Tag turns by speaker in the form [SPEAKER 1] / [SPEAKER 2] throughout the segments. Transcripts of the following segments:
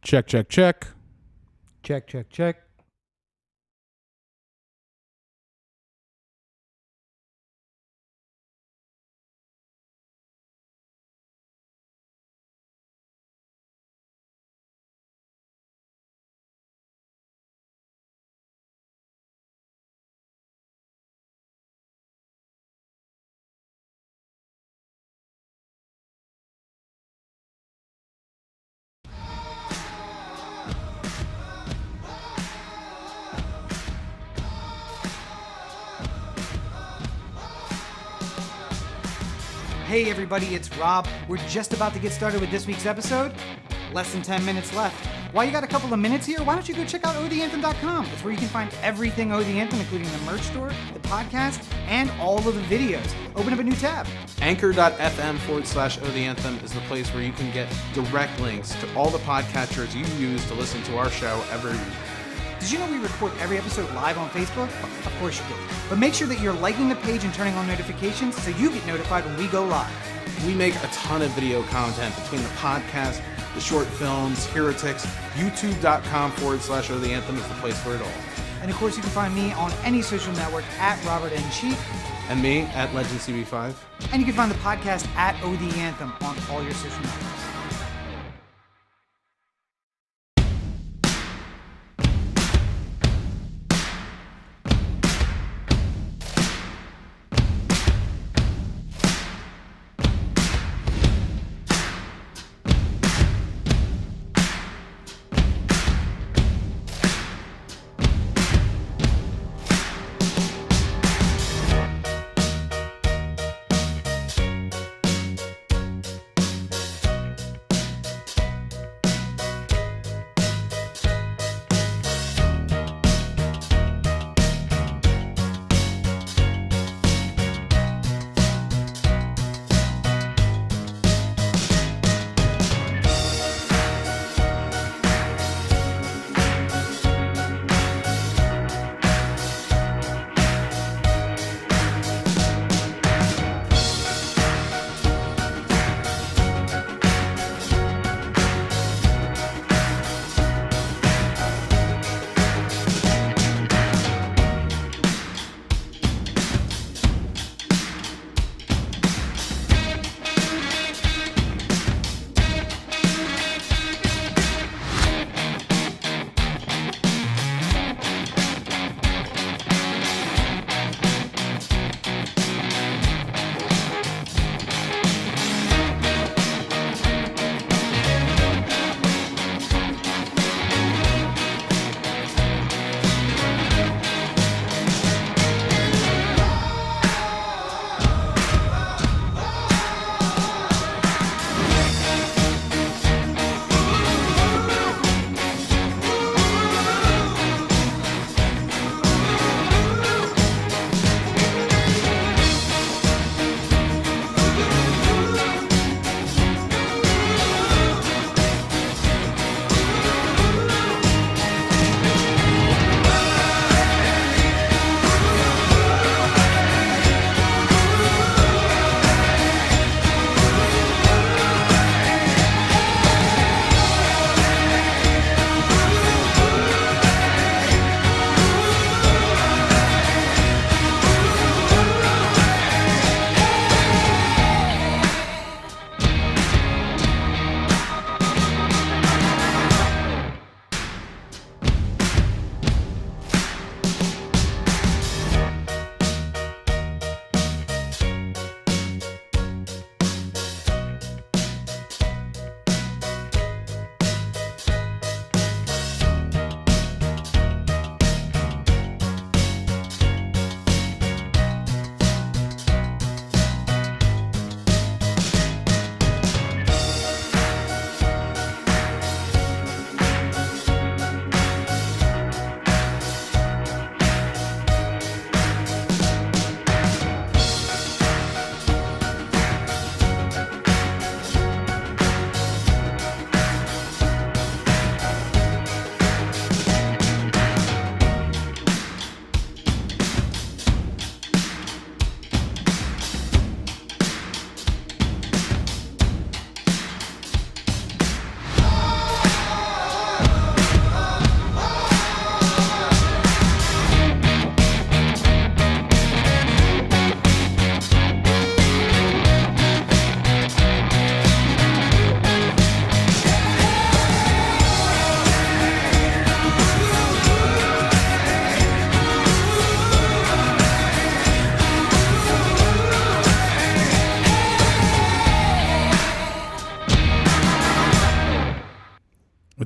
[SPEAKER 1] Check, check, check.
[SPEAKER 2] Check, check, check. Hey everybody, it's Rob. We're just about to get started with this week's episode. Less than 10 minutes left. While you got a couple of minutes here, why don't you go check out OTheAnthem.com. It's where you can find everything OD Anthem, including the merch store, the podcast, and all of the videos. Open up a new tab.
[SPEAKER 1] Anchor.fm/OTheAnthem is the place where you can get direct links to all the podcatchers you use to listen to our show every week.
[SPEAKER 2] Did you know we record every episode live on Facebook? Of course you do. But make sure that you're liking the page and turning on notifications so you get notified when we go live.
[SPEAKER 1] We make a ton of video content between the podcast, the short films, Heretics. YouTube.com/OTheAnthem is the place for it all.
[SPEAKER 2] And of course you can find me on any social network at Robert N. Sheep.
[SPEAKER 1] And me at LegendCB5.
[SPEAKER 2] And you can find the podcast at OD Anthem on all your social networks.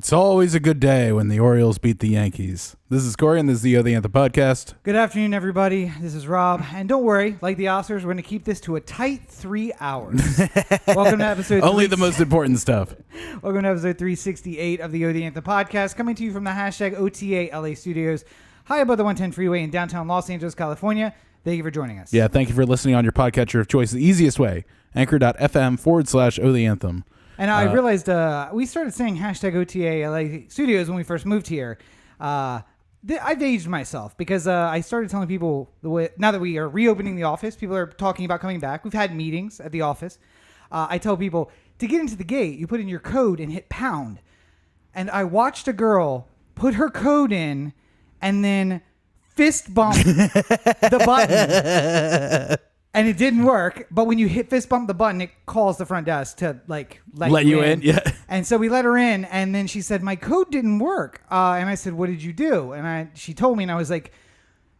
[SPEAKER 3] It's always a good day when the Orioles beat the Yankees. This is Corey, and this is the Anthem podcast.
[SPEAKER 2] Good afternoon, everybody. This is Rob. And don't worry, like the Oscars, we're going to keep this to a tight 3 hours. Welcome to episode
[SPEAKER 3] Only the most important stuff.
[SPEAKER 2] Welcome to episode 368 of the Anthem podcast, coming to you from the hashtag OTA LA studios, high above the 110 freeway in downtown Los Angeles, California. Thank you for joining us.
[SPEAKER 3] Yeah, thank you for listening on your podcatcher of choice. The easiest way, anchor.fm/OTheAnthem.
[SPEAKER 2] And I realized we started saying hashtag OTA LA Studios when we first moved here. I've aged myself because I started telling people now that we are reopening the office, people are talking about coming back. We've had meetings at the office. I tell people to get into the gate, you put in your code and hit pound. And I watched a girl put her code in and then fist bump the button. And it didn't work, but when you hit fist bump the button, it calls the front desk to let you in.
[SPEAKER 3] Yeah.
[SPEAKER 2] And so we let her in, and then she said, "My code didn't work." And I said, "What did you do?" And she told me, and I was like,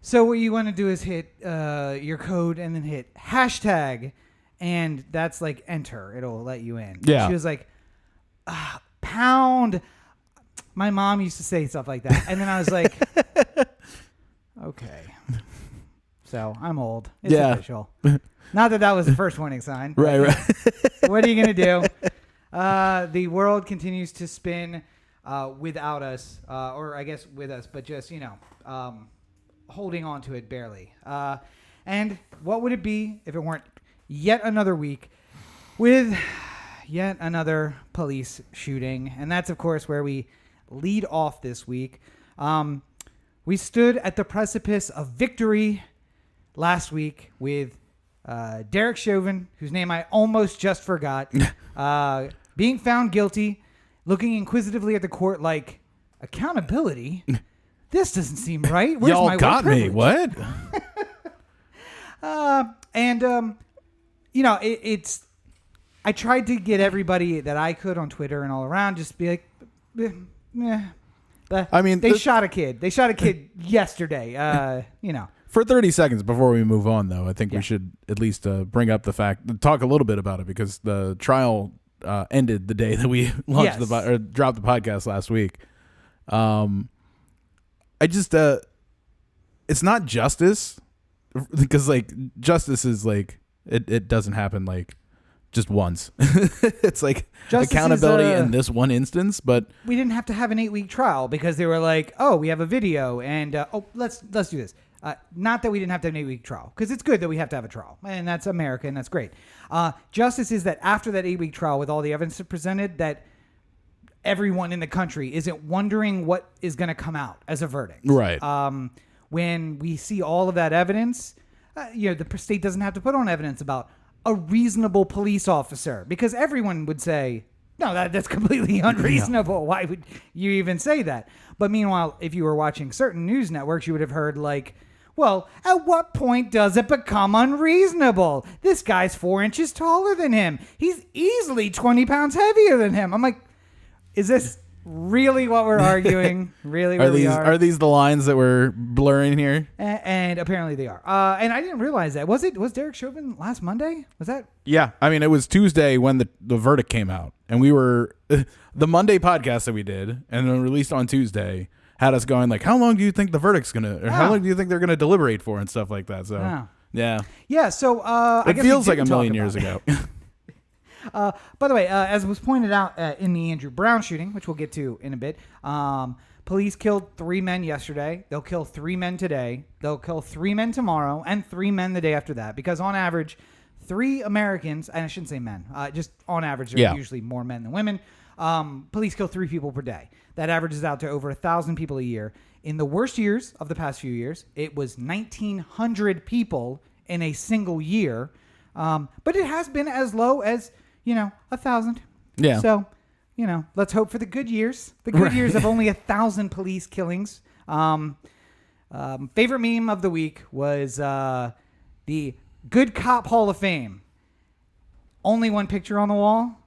[SPEAKER 2] "So what you want to do is hit your code and then hit hashtag, and that's like enter. It'll let you in."
[SPEAKER 3] Yeah.
[SPEAKER 2] She was like, "Pound." My mom used to say stuff like that, and then I was like, "Okay." So I'm old. It's official. Not that was the first warning sign.
[SPEAKER 3] Right.
[SPEAKER 2] What are you going to do? The world continues to spin without us, or I guess with us, but just, holding on to it barely. And what would it be if it weren't yet another week with yet another police shooting? And that's, of course, where we lead off this week. We stood at the precipice of victory last week with Derek Chauvin, whose name I almost just forgot, being found guilty, looking inquisitively at the court like, accountability? This doesn't seem right. Where's
[SPEAKER 3] Y'all
[SPEAKER 2] my
[SPEAKER 3] got me.
[SPEAKER 2] privilege?
[SPEAKER 3] What?
[SPEAKER 2] It's... I tried to get everybody that I could on Twitter and all around just be like,
[SPEAKER 3] I mean...
[SPEAKER 2] They shot a kid. They shot a kid yesterday,
[SPEAKER 3] For 30 seconds before we move on, though, I think we should at least talk a little bit about it, because the trial ended the day that we launched dropped the podcast last week. It's not justice, because justice is it doesn't happen just once. It's justice accountability in this one instance, but
[SPEAKER 2] we didn't have to have an 8-week trial because they were like, oh, we have a video and let's do this. Not that we didn't have to have an 8-week trial, because it's good that we have to have a trial, and that's America, and that's great. Justice is that after that 8-week trial with all the evidence presented, that everyone in the country isn't wondering what is going to come out as a verdict.
[SPEAKER 3] Right.
[SPEAKER 2] When we see all of that evidence, the state doesn't have to put on evidence about a reasonable police officer, because everyone would say, no, that's completely unreasonable. Yeah. Why would you even say that? But meanwhile, if you were watching certain news networks, you would have heard well, at what point does it become unreasonable? This guy's 4 inches taller than him. He's easily 20 pounds heavier than him. I'm like, is this really what we're arguing? Really, where we are?
[SPEAKER 3] Are these the lines that we're blurring here?
[SPEAKER 2] And apparently they are. And I didn't realize that. Was Derek Chauvin last Monday? Was that?
[SPEAKER 3] Yeah. I mean, it was Tuesday when the verdict came out. And we were... the Monday podcast that we did and then released on Tuesday had us going how long do you think the verdict's how long do you think they're gonna deliberate for and stuff like that? So yeah.
[SPEAKER 2] So
[SPEAKER 3] it feels like a million years ago.
[SPEAKER 2] By the way, as was pointed out in the Andrew Brown shooting, which we'll get to in a bit, police killed 3 men yesterday. They'll kill 3 men today. They'll kill 3 men tomorrow and 3 men the day after that, because on average, 3 Americans, and I shouldn't say men, just on average, there are usually more men than women. Police kill 3 people per day. That averages out to over 1,000 people a year. In the worst years of the past few years, it was 1,900 people in a single year. But it has been as low as, 1,000. Yeah. So, let's hope for the good years. The good years of only 1,000 police killings. Favorite meme of the week was the Good Cop Hall of Fame. Only one picture on the wall.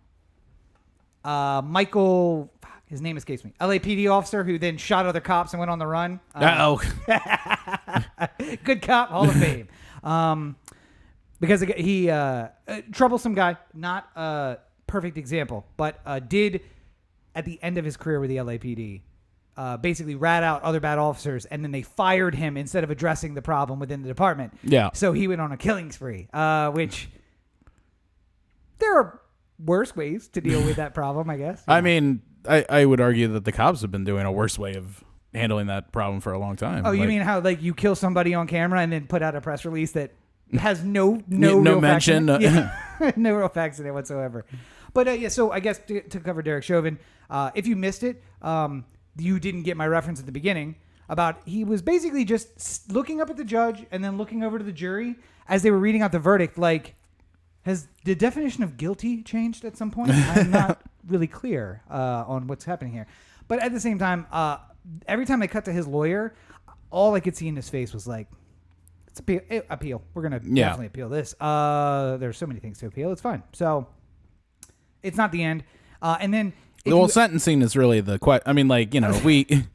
[SPEAKER 2] Michael, his name escapes me, LAPD officer who then shot other cops and went on the run. Good Cop Hall of Fame. Because he, troublesome guy, not a perfect example, but did at the end of his career with the LAPD, basically rat out other bad officers, and then they fired him instead of addressing the problem within the department.
[SPEAKER 3] Yeah.
[SPEAKER 2] So he went on a killing spree, which there are worse ways to deal with that problem, I guess.
[SPEAKER 3] I mean, I would argue that the cops have been doing a worse way of handling that problem for a long time.
[SPEAKER 2] Oh, you mean how like you kill somebody on camera and then put out a press release that has no real
[SPEAKER 3] mention,
[SPEAKER 2] facts in it? Yeah. No real facts in it whatsoever. But yeah, so I guess to cover Derek Chauvin, if you missed it, you didn't get my reference at the beginning about he was basically just looking up at the judge and then looking over to the jury as they were reading out the verdict. Like, has the definition of guilty changed at some point? I'm not really clear on what's happening here. But at the same time, every time they cut to his lawyer, all I could see in his face was like, it's appeal. We're going to definitely appeal this. There's so many things to appeal. It's fine. So it's not the end. And then...
[SPEAKER 3] sentencing is really the question. I mean, like, we...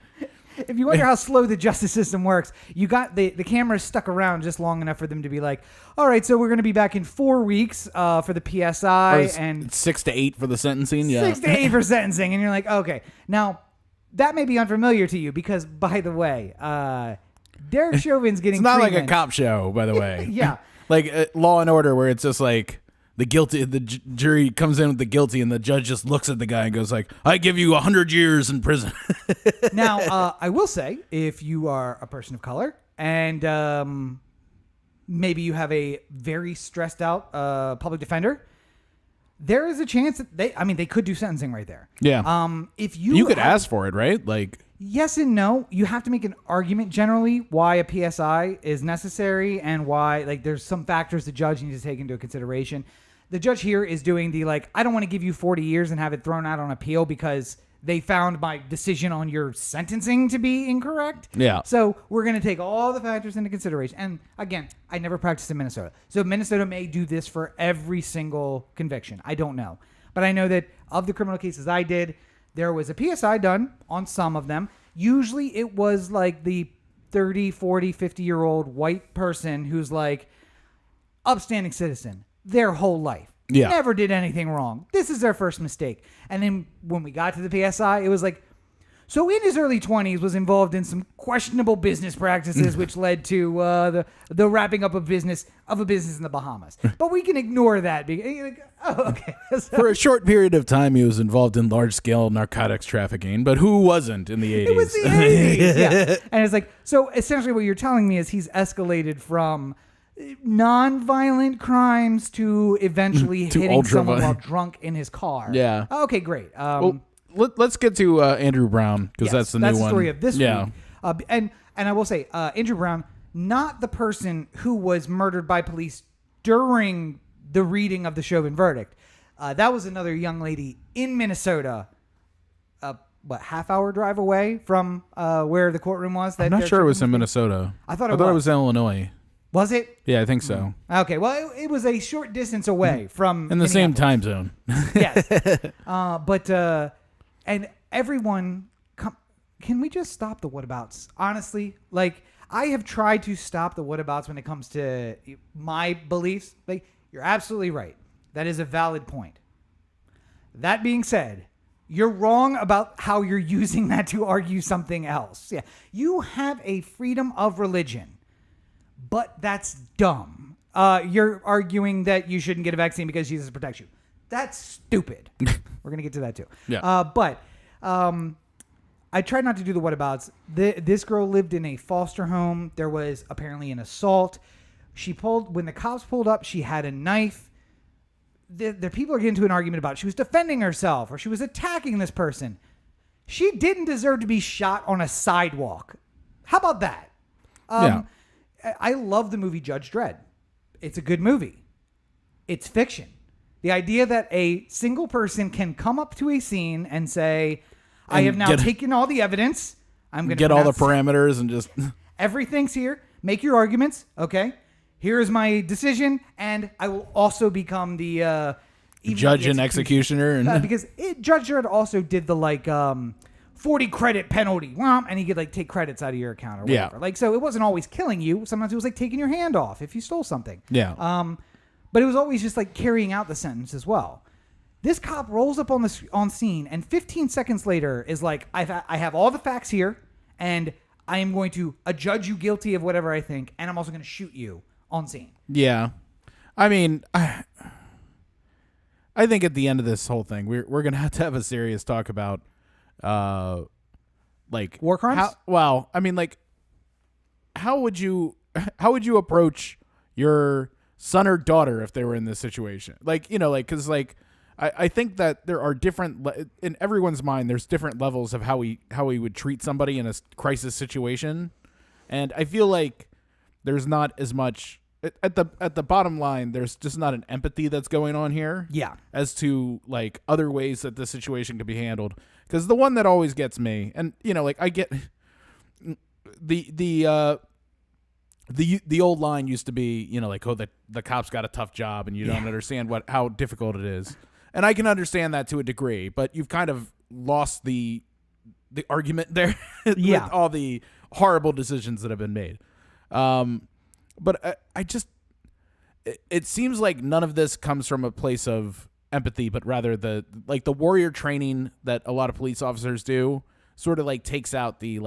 [SPEAKER 2] If you wonder how slow the justice system works, you got the cameras stuck around just long enough for them to be like, all right, so we're going to be back in 4 weeks for the PSI and
[SPEAKER 3] 6 to 8 for the sentencing. Yeah.
[SPEAKER 2] 6 to 8 for sentencing. And you're like, okay. Now, that may be unfamiliar to you because, by the way, Derek Chauvin's getting
[SPEAKER 3] It's not
[SPEAKER 2] treatment.
[SPEAKER 3] like a cop show, by the way.
[SPEAKER 2] Yeah.
[SPEAKER 3] Like Law and Order, where it's just like the jury comes in with the guilty, and the judge just looks at the guy and goes like, I give you 100 years in prison.
[SPEAKER 2] Now, I will say, if you are a person of color and maybe you have a very stressed out public defender, there is a chance that they could do sentencing right there.
[SPEAKER 3] Yeah.
[SPEAKER 2] If
[SPEAKER 3] you could ask for it, right? Like,
[SPEAKER 2] yes and no. You have to make an argument generally why a PSI is necessary and why, like, there's some factors the judge needs to take into consideration. The judge here is doing the, like, I don't want to give you 40 years and have it thrown out on appeal because they found my decision on your sentencing to be incorrect.
[SPEAKER 3] Yeah.
[SPEAKER 2] So we're going to take all the factors into consideration. And again, I never practiced in Minnesota. So Minnesota may do this for every single conviction. I don't know. But I know that of the criminal cases I did, there was a PSI done on some of them. Usually it was like the 30, 40, 50-year-old white person who's like upstanding citizen their whole life.
[SPEAKER 3] Yeah.
[SPEAKER 2] Never did anything wrong. This is their first mistake. And then when we got to the PSI, it was like, so in his early 20s was involved in some questionable business practices, which led to the wrapping up of a business in the Bahamas. But we can ignore that. Okay.
[SPEAKER 3] For a short period of time, he was involved in large-scale narcotics trafficking, but who wasn't in the 80s?
[SPEAKER 2] It was the 80s. Yeah. And it's like, so essentially what you're telling me is he's escalated from non-violent crimes to eventually hitting someone while drunk in his car.
[SPEAKER 3] Yeah.
[SPEAKER 2] Okay, great.
[SPEAKER 3] Well, let's get to Andrew Brown, because that's the new one.
[SPEAKER 2] That's the story of this week. And I will say, Andrew Brown, not the person who was murdered by police during the reading of the Chauvin verdict. That was another young lady in Minnesota, half-hour drive away from where the courtroom was?
[SPEAKER 3] I'm not sure it was in Minnesota.
[SPEAKER 2] I thought it
[SPEAKER 3] was in Illinois.
[SPEAKER 2] Was it?
[SPEAKER 3] Yeah, I think so.
[SPEAKER 2] Okay, well, it was a short distance away from
[SPEAKER 3] in the same time zone.
[SPEAKER 2] Yes. And everyone, can we just stop the whatabouts? Honestly, like, I have tried to stop the whatabouts when it comes to my beliefs. Like, you're absolutely right. That is a valid point. That being said, you're wrong about how you're using that to argue something else. Yeah. You have a freedom of religion. But that's dumb. You're arguing that you shouldn't get a vaccine because Jesus protects you. That's stupid. We're going to get to that too.
[SPEAKER 3] Yeah.
[SPEAKER 2] But I tried not to do the whatabouts. This girl lived in a foster home. There was apparently an assault. When the cops pulled up, she had a knife. The people are getting into an argument about she was defending herself or she was attacking this person. She didn't deserve to be shot on a sidewalk. How about that?
[SPEAKER 3] Yeah.
[SPEAKER 2] I love the movie Judge Dredd. It's a good movie. It's fiction. The idea that a single person can come up to a scene and say, I have now taken all the evidence. I'm going to
[SPEAKER 3] get all the parameters and just...
[SPEAKER 2] Everything's here. Make your arguments. Okay. Here is my decision. And I will also become the...
[SPEAKER 3] judge and executioner.
[SPEAKER 2] Because Judge Dredd also did the 40 credit penalty, and he could like take credits out of your account or whatever.
[SPEAKER 3] Yeah.
[SPEAKER 2] Like, so it wasn't always killing you. Sometimes it was like taking your hand off if you stole something.
[SPEAKER 3] Yeah.
[SPEAKER 2] But it was always just like carrying out the sentence as well. This cop rolls up on scene, and 15 seconds later is like, I have all the facts here, and I am going to adjudge you guilty of whatever I think, and I'm also going to shoot you on scene.
[SPEAKER 3] Yeah. I mean, I think at the end of this whole thing, we're going to have a serious talk about, like...
[SPEAKER 2] War crimes?
[SPEAKER 3] How would you approach your son or daughter if they were in this situation? Like, because, like, I think that there are different... in everyone's mind, there's different levels of how we would treat somebody in a crisis situation. And I feel like there's not as much... At the bottom line, there's just not an empathy that's going on here.
[SPEAKER 2] Yeah. As
[SPEAKER 3] to like other ways that the situation could be handled. Because the one that always gets me, and like I get the old line used to be, like, oh, the cops got a tough job and you don't understand how difficult it is. And I can understand that to a degree, but you've kind of lost the argument there with all the horrible decisions that have been made. But I just, it seems like none of this comes from a place of empathy, but rather the warrior training that a lot of police officers do sort of like takes out the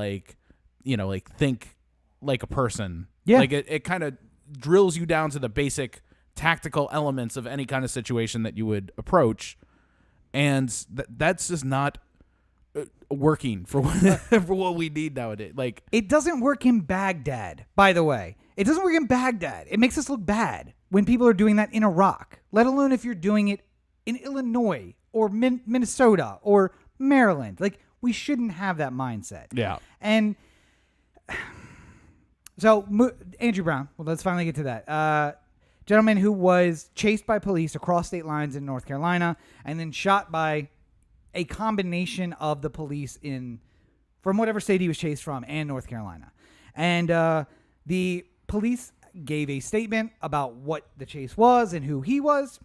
[SPEAKER 3] think like a person. Yeah. Like it kind of drills you down to the basic tactical elements of any kind of situation that you would approach. And that's just not working for what we need nowadays. Like,
[SPEAKER 2] it doesn't work in Baghdad, by the way. It doesn't work in Baghdad. It makes us look bad when people are doing that in Iraq, let alone if you're doing it in Illinois or Minnesota or Maryland. Like, we shouldn't have that mindset.
[SPEAKER 3] Yeah.
[SPEAKER 2] And so Andrew Brown, well, let's finally get to that. Gentleman who was chased by police across state lines in North Carolina and then shot by a combination of the police from whatever state he was chased from and North Carolina. And the police gave a statement about what the chase was and who he was.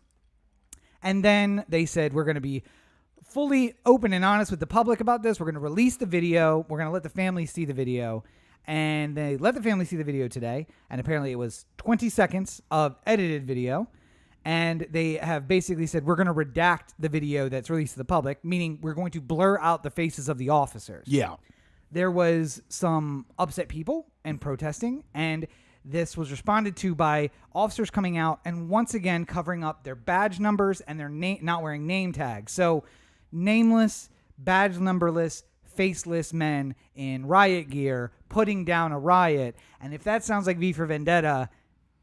[SPEAKER 2] And then they said, we're going to be fully open and honest with the public about this. We're going to release the video. We're going to let the family see the video. And they let the family see the video today. And apparently it was 20 seconds of edited video. And they have basically said, we're going to redact the video that's released to the public, meaning we're going to blur out the faces of the officers.
[SPEAKER 3] Yeah.
[SPEAKER 2] There was some upset people and protesting, and this was responded to by officers coming out and once again covering up their badge numbers and their not wearing name tags. So nameless, badge numberless, faceless men in riot gear putting down a riot. And if that sounds like V for Vendetta,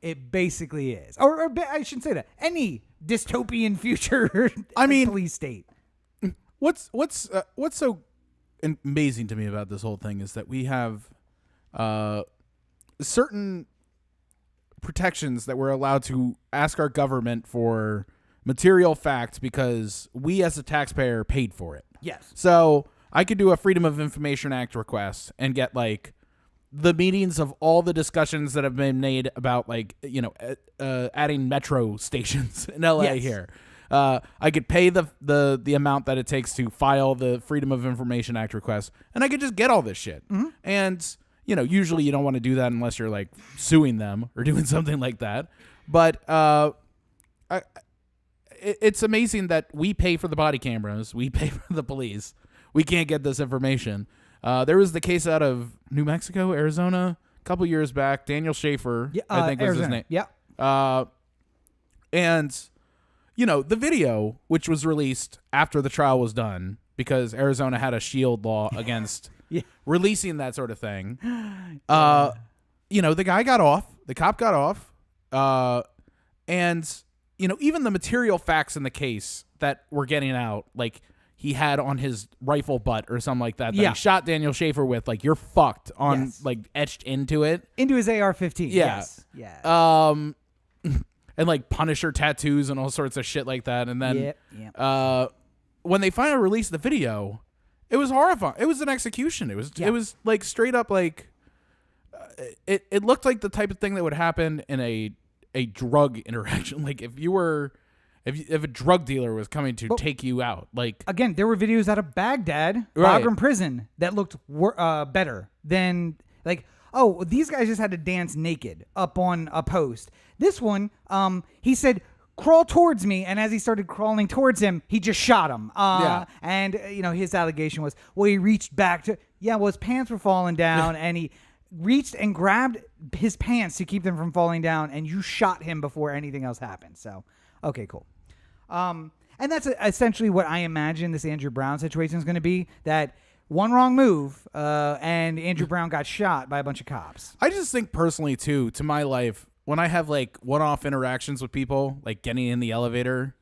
[SPEAKER 2] it basically is. Or I shouldn't say that. Any dystopian future police state.
[SPEAKER 3] What's so amazing to me about this whole thing is that we have certain protections that we're allowed to ask our government for material facts because we as a taxpayer paid for it.
[SPEAKER 2] Yes. So
[SPEAKER 3] I could do a Freedom of Information Act request and get like the meetings of all the discussions that have been made about like, adding metro stations in LA here. I could pay the amount that it takes to file the Freedom of Information Act request, and I could just get all this shit. Mm-hmm. And, usually you don't want to do that unless you're like suing them or doing something like that. But it's amazing that we pay for the body cameras. We pay for the police. We can't get this information. There was the case out of New Mexico, Arizona, a couple years back. Daniel Schaefer, I think was his name.
[SPEAKER 2] Yeah.
[SPEAKER 3] And... the video, which was released after the trial was done, because Arizona had a shield law against releasing that sort of thing. The guy got off. The cop got off. And, even the material facts in the case that were getting out, like he had on his rifle butt or something like that, he shot Daniel Schaefer with, like, you're fucked on, like, etched into it.
[SPEAKER 2] Into his AR-15.
[SPEAKER 3] Yeah.
[SPEAKER 2] Yes. Yeah.
[SPEAKER 3] And like Punisher tattoos and all sorts of shit like that. And then when they finally released the video, it was horrifying. It was an execution. It was like straight up like it looked like the type of thing that would happen in a drug interaction. Like if a drug dealer was coming to take you out. Like
[SPEAKER 2] again, there were videos out of Baghdad, Bagram prison that looked better than like. Oh, these guys just had to dance naked up on a post. This one, he said, crawl towards me. And as he started crawling towards him, he just shot him. And, his allegation was, well, he reached back to, his pants were falling down and he reached and grabbed his pants to keep them from falling down, and you shot him before anything else happened. So, okay, cool. And that's essentially what I imagine this Andrew Brown situation is going to be, that one wrong move, and Andrew Brown got shot by a bunch of cops.
[SPEAKER 3] I just think personally, too, to my life, when I have like one-off interactions with people, like getting in the elevator,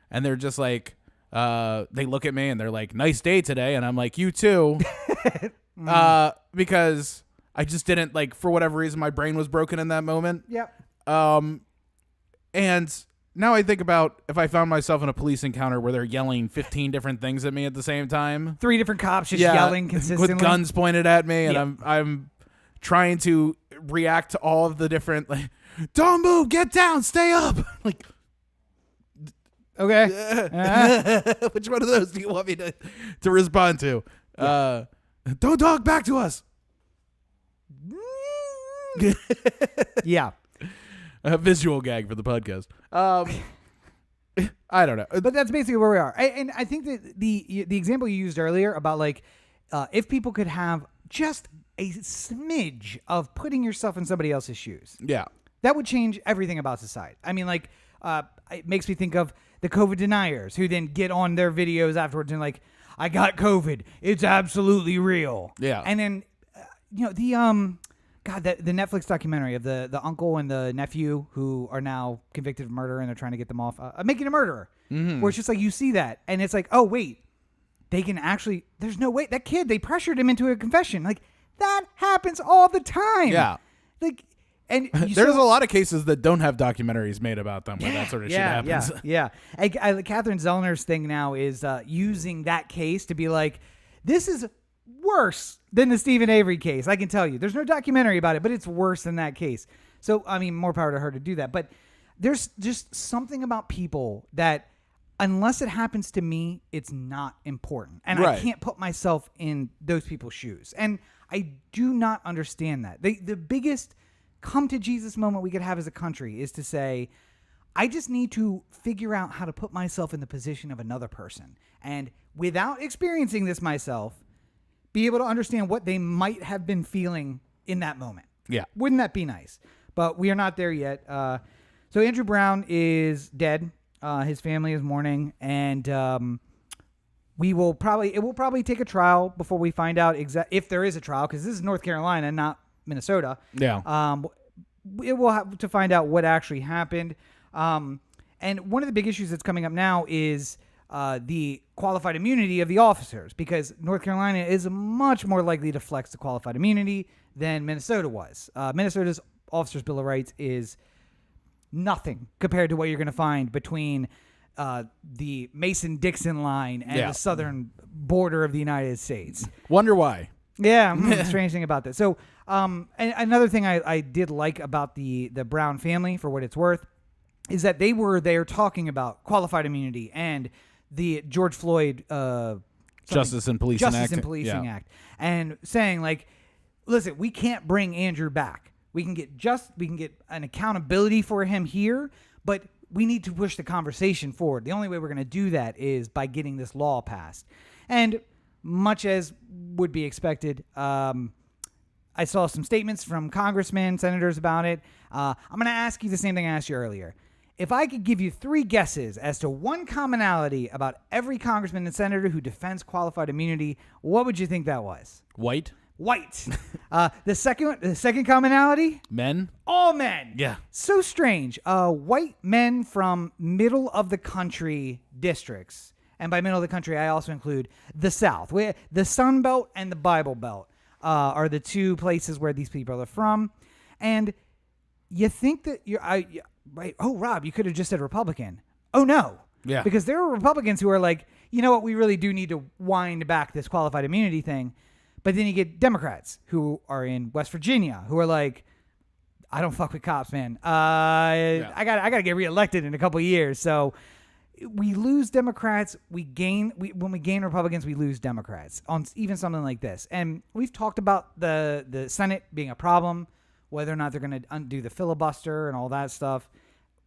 [SPEAKER 3] and they're just like, they look at me and they're like, nice day today. And I'm like, you too. Because I just didn't, like, for whatever reason, my brain was broken in that moment.
[SPEAKER 2] Yep.
[SPEAKER 3] And now I think about if I found myself in a police encounter where they're yelling 15 different things at me at the same time.
[SPEAKER 2] 3 different cops just yelling consistently.
[SPEAKER 3] With guns pointed at me, and I'm trying to react to all of the different, like, don't move, get down, stay up. Like,
[SPEAKER 2] okay.
[SPEAKER 3] Which one of those do you want me to respond to? Don't talk back to us.
[SPEAKER 2] Yeah.
[SPEAKER 3] A visual gag for the podcast. I don't know.
[SPEAKER 2] But that's basically where we are. And I think that the example you used earlier about, like, if people could have just a smidge of putting yourself in somebody else's shoes.
[SPEAKER 3] Yeah.
[SPEAKER 2] That would change everything about society. I mean, like, it makes me think of the COVID deniers who then get on their videos afterwards and like, I got COVID. It's absolutely real.
[SPEAKER 3] Yeah.
[SPEAKER 2] And then, the Netflix documentary of the uncle and the nephew who are now convicted of murder and they're trying to get them off, making a murderer. Mm-hmm. Where it's just like, you see that and it's like, oh, wait, they can actually, there's no way. That kid, they pressured him into a confession. Like, that happens all the time.
[SPEAKER 3] Yeah.
[SPEAKER 2] Like, and
[SPEAKER 3] there's a lot of cases that don't have documentaries made about them where that sort of shit happens.
[SPEAKER 2] Yeah. Catherine Zellner's thing now is using that case to be like, this is worse than the Stephen Avery case. I can tell you. There's no documentary about it, but it's worse than that case. So, I mean, more power to her to do that. But there's just something about people that, unless it happens to me, it's not important. And I can't put myself in those people's shoes. And I do not understand that. The biggest come to Jesus moment we could have as a country is to say, I just need to figure out how to put myself in the position of another person. And without experiencing this myself, be able to understand what they might have been feeling in that moment.
[SPEAKER 3] Yeah.
[SPEAKER 2] Wouldn't that be nice? But we are not there yet. So Andrew Brown is dead. His family is mourning. And it will probably take a trial before we find out if there is a trial, because this is North Carolina, not Minnesota.
[SPEAKER 3] Yeah.
[SPEAKER 2] It will have to find out what actually happened. And one of the big issues that's coming up now is the qualified immunity of the officers, because North Carolina is much more likely to flex the qualified immunity than Minnesota was. Minnesota's Officers' Bill of Rights is nothing compared to what you're going to find between the Mason-Dixon line and the southern border of the United States.
[SPEAKER 3] Wonder why.
[SPEAKER 2] Yeah, strange thing about this. So, and another thing I did like about the Brown family, for what it's worth, is that they were there talking about qualified immunity and the George Floyd
[SPEAKER 3] Justice and Policing
[SPEAKER 2] Act, and saying, like, listen, we can't bring Andrew back. We can get an accountability for him here, but we need to push the conversation forward. The only way we're going to do that is by getting this law passed. And much as would be expected, I saw some statements from congressmen, senators about it. I'm going to ask you the same thing I asked you earlier. If I could give you 3 guesses as to one commonality about every congressman and senator who defends qualified immunity, what would you think that was?
[SPEAKER 3] White.
[SPEAKER 2] The second commonality?
[SPEAKER 3] Men.
[SPEAKER 2] All men.
[SPEAKER 3] Yeah.
[SPEAKER 2] So strange. White men from middle of the country districts. And by middle of the country, I also include the South. Where the Sun Belt and the Bible Belt are the 2 places where these people are from. And you think that right? Oh, Rob, you could have just said Republican. Oh, no.
[SPEAKER 3] Yeah.
[SPEAKER 2] Because there are Republicans who are like, you know what, we really do need to wind back this qualified immunity thing. But then you get Democrats who are in West Virginia who are like, I don't fuck with cops, man. I gotta get reelected in a couple of years. So we lose Democrats. When we gain Republicans, we lose Democrats on even something like this. And we've talked about the Senate being a problem, whether or not they're going to undo the filibuster and all that stuff.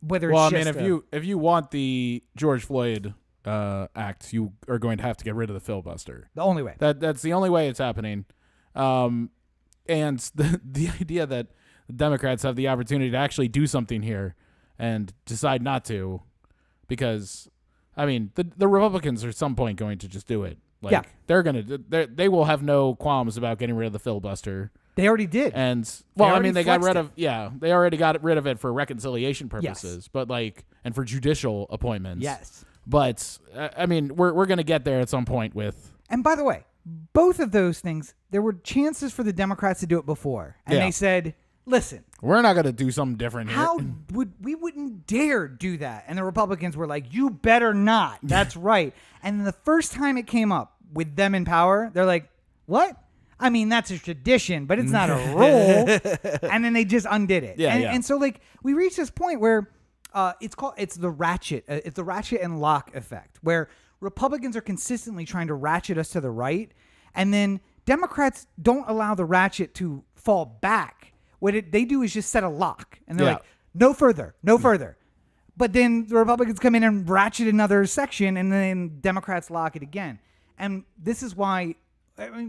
[SPEAKER 2] whether
[SPEAKER 3] Well,
[SPEAKER 2] it's
[SPEAKER 3] I mean,
[SPEAKER 2] just
[SPEAKER 3] if you want the George Floyd act, you are going to have to get rid of the filibuster.
[SPEAKER 2] the only way.
[SPEAKER 3] That's the only way it's happening. And the idea that the Democrats have the opportunity to actually do something here and decide not to, because I mean, the Republicans are at some point going to just do it. Like,
[SPEAKER 2] yeah.
[SPEAKER 3] they will have no qualms about getting rid of the filibuster.
[SPEAKER 2] They already did.
[SPEAKER 3] And well, I mean, they got rid
[SPEAKER 2] it.
[SPEAKER 3] of they already got rid of it for reconciliation purposes,
[SPEAKER 2] Yes.
[SPEAKER 3] but like, and for judicial appointments.
[SPEAKER 2] Yes.
[SPEAKER 3] But I mean, we're going to get there at some point with.
[SPEAKER 2] And by the way, both of those things, there were chances for the Democrats to do it before, and they said, "Listen,
[SPEAKER 3] we're not going to do something different here."
[SPEAKER 2] How we wouldn't dare do that?" And the Republicans were like, "You better not." That's right. And the first time it came up with them in power, they're like, "What? I mean, that's a tradition, but it's not a rule." And then they just undid it. And so like we reached this point where it's the ratchet and lock effect, where Republicans are consistently trying to ratchet us to the right, and then Democrats don't allow the ratchet to fall back. What they do is just set a lock, and they're like, no further. But then the Republicans come in and ratchet another section, and then Democrats lock it again. And this is why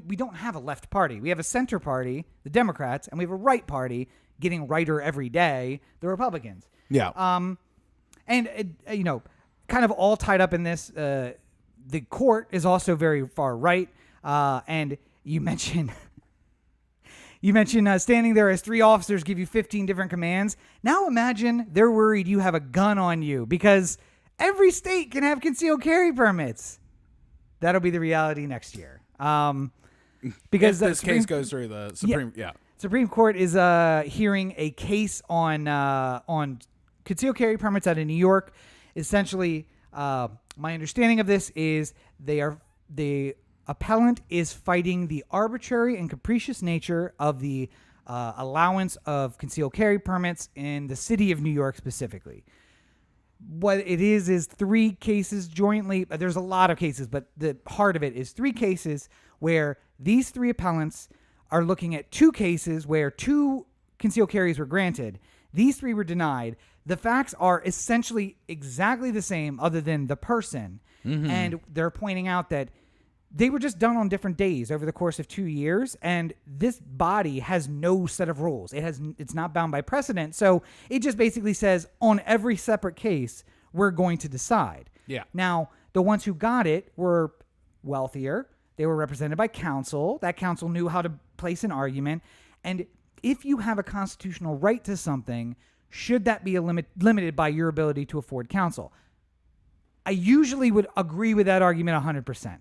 [SPEAKER 2] we don't have a left party. We have a center party, the Democrats, and we have a right party getting righter every day, the Republicans.
[SPEAKER 3] Yeah.
[SPEAKER 2] And kind of all tied up in this, the court is also very far right. And you mentioned standing there as 3 officers give you 15 different commands. Now imagine they're worried you have a gun on you because every state can have concealed carry permits. That'll be the reality next year. Because
[SPEAKER 3] if this case goes through the Supreme,
[SPEAKER 2] Supreme Court is hearing a case on concealed carry permits out of New York. Essentially, my understanding of this is the appellant is fighting the arbitrary and capricious nature of the allowance of concealed carry permits in the city of New York specifically. What it is 3 cases jointly. There's a lot of cases, but the heart of it is 3 cases where these 3 appellants are looking at 2 cases where 2 concealed carries were granted. These 3 were denied. The facts are essentially exactly the same other than the person. Mm-hmm. And they're pointing out that they were just done on different days over the course of 2 years, and this body has no set of rules. It's not bound by precedent, so it just basically says on every separate case we're going to decide.
[SPEAKER 3] Yeah.
[SPEAKER 2] Now, the ones who got it were wealthier. They were represented by counsel. That counsel knew how to place an argument, and if you have a constitutional right to something, should that be limited by your ability to afford counsel? I usually would agree with that argument 100%.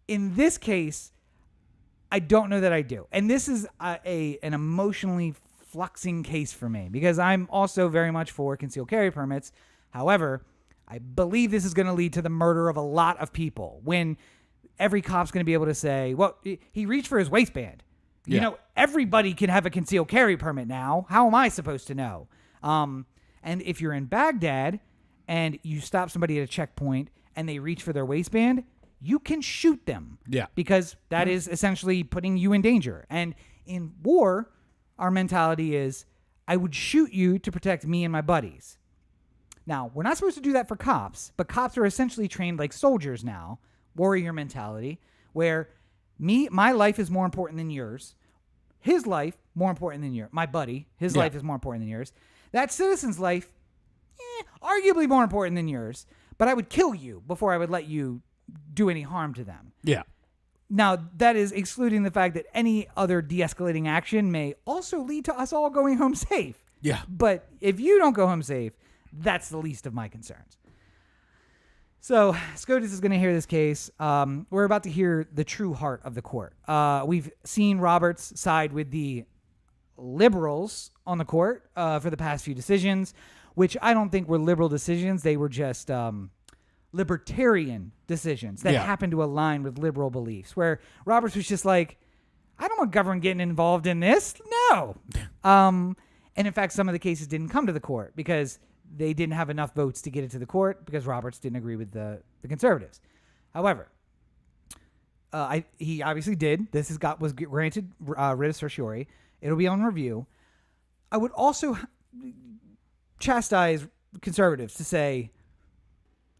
[SPEAKER 2] In this case, I don't know that I do. And this is an emotionally fluxing case for me because I'm also very much for concealed carry permits. However, I believe this is going to lead to the murder of a lot of people when every cop's going to be able to say, well, he reached for his waistband. Yeah. You know, everybody can have a concealed carry permit now. How am I supposed to know? And if you're in Baghdad and you stop somebody at a checkpoint and they reach for their waistband, you can shoot them. Yeah. Because that is essentially putting you in danger. And in war, our mentality is, I would shoot you to protect me and my buddies. Now, we're not supposed to do that for cops, but cops are essentially trained like soldiers now, warrior mentality, where my life is more important than yours. His life, more important than yours. My buddy, his life is more important than yours. That citizen's life, arguably more important than yours. But I would kill you before I would let you do any harm to them. Yeah. Now, that is excluding the fact that any other de-escalating action may also lead to us all going home safe. Yeah. But if you don't go home safe, that's the least of my concerns. So, SCOTUS is going to hear this case. We're about to hear the true heart of the court. We've seen Roberts side with the liberals on the court for the past few decisions, which I don't think were liberal decisions. They were just libertarian decisions that happened to align with liberal beliefs, where Roberts was just like, I don't want government getting involved in this. No. And in fact, some of the cases didn't come to the court because they didn't have enough votes to get it to the court because Roberts didn't agree with the conservatives. However, he obviously did. This was granted writ of certiorari. It'll be on review. I would also chastise conservatives to say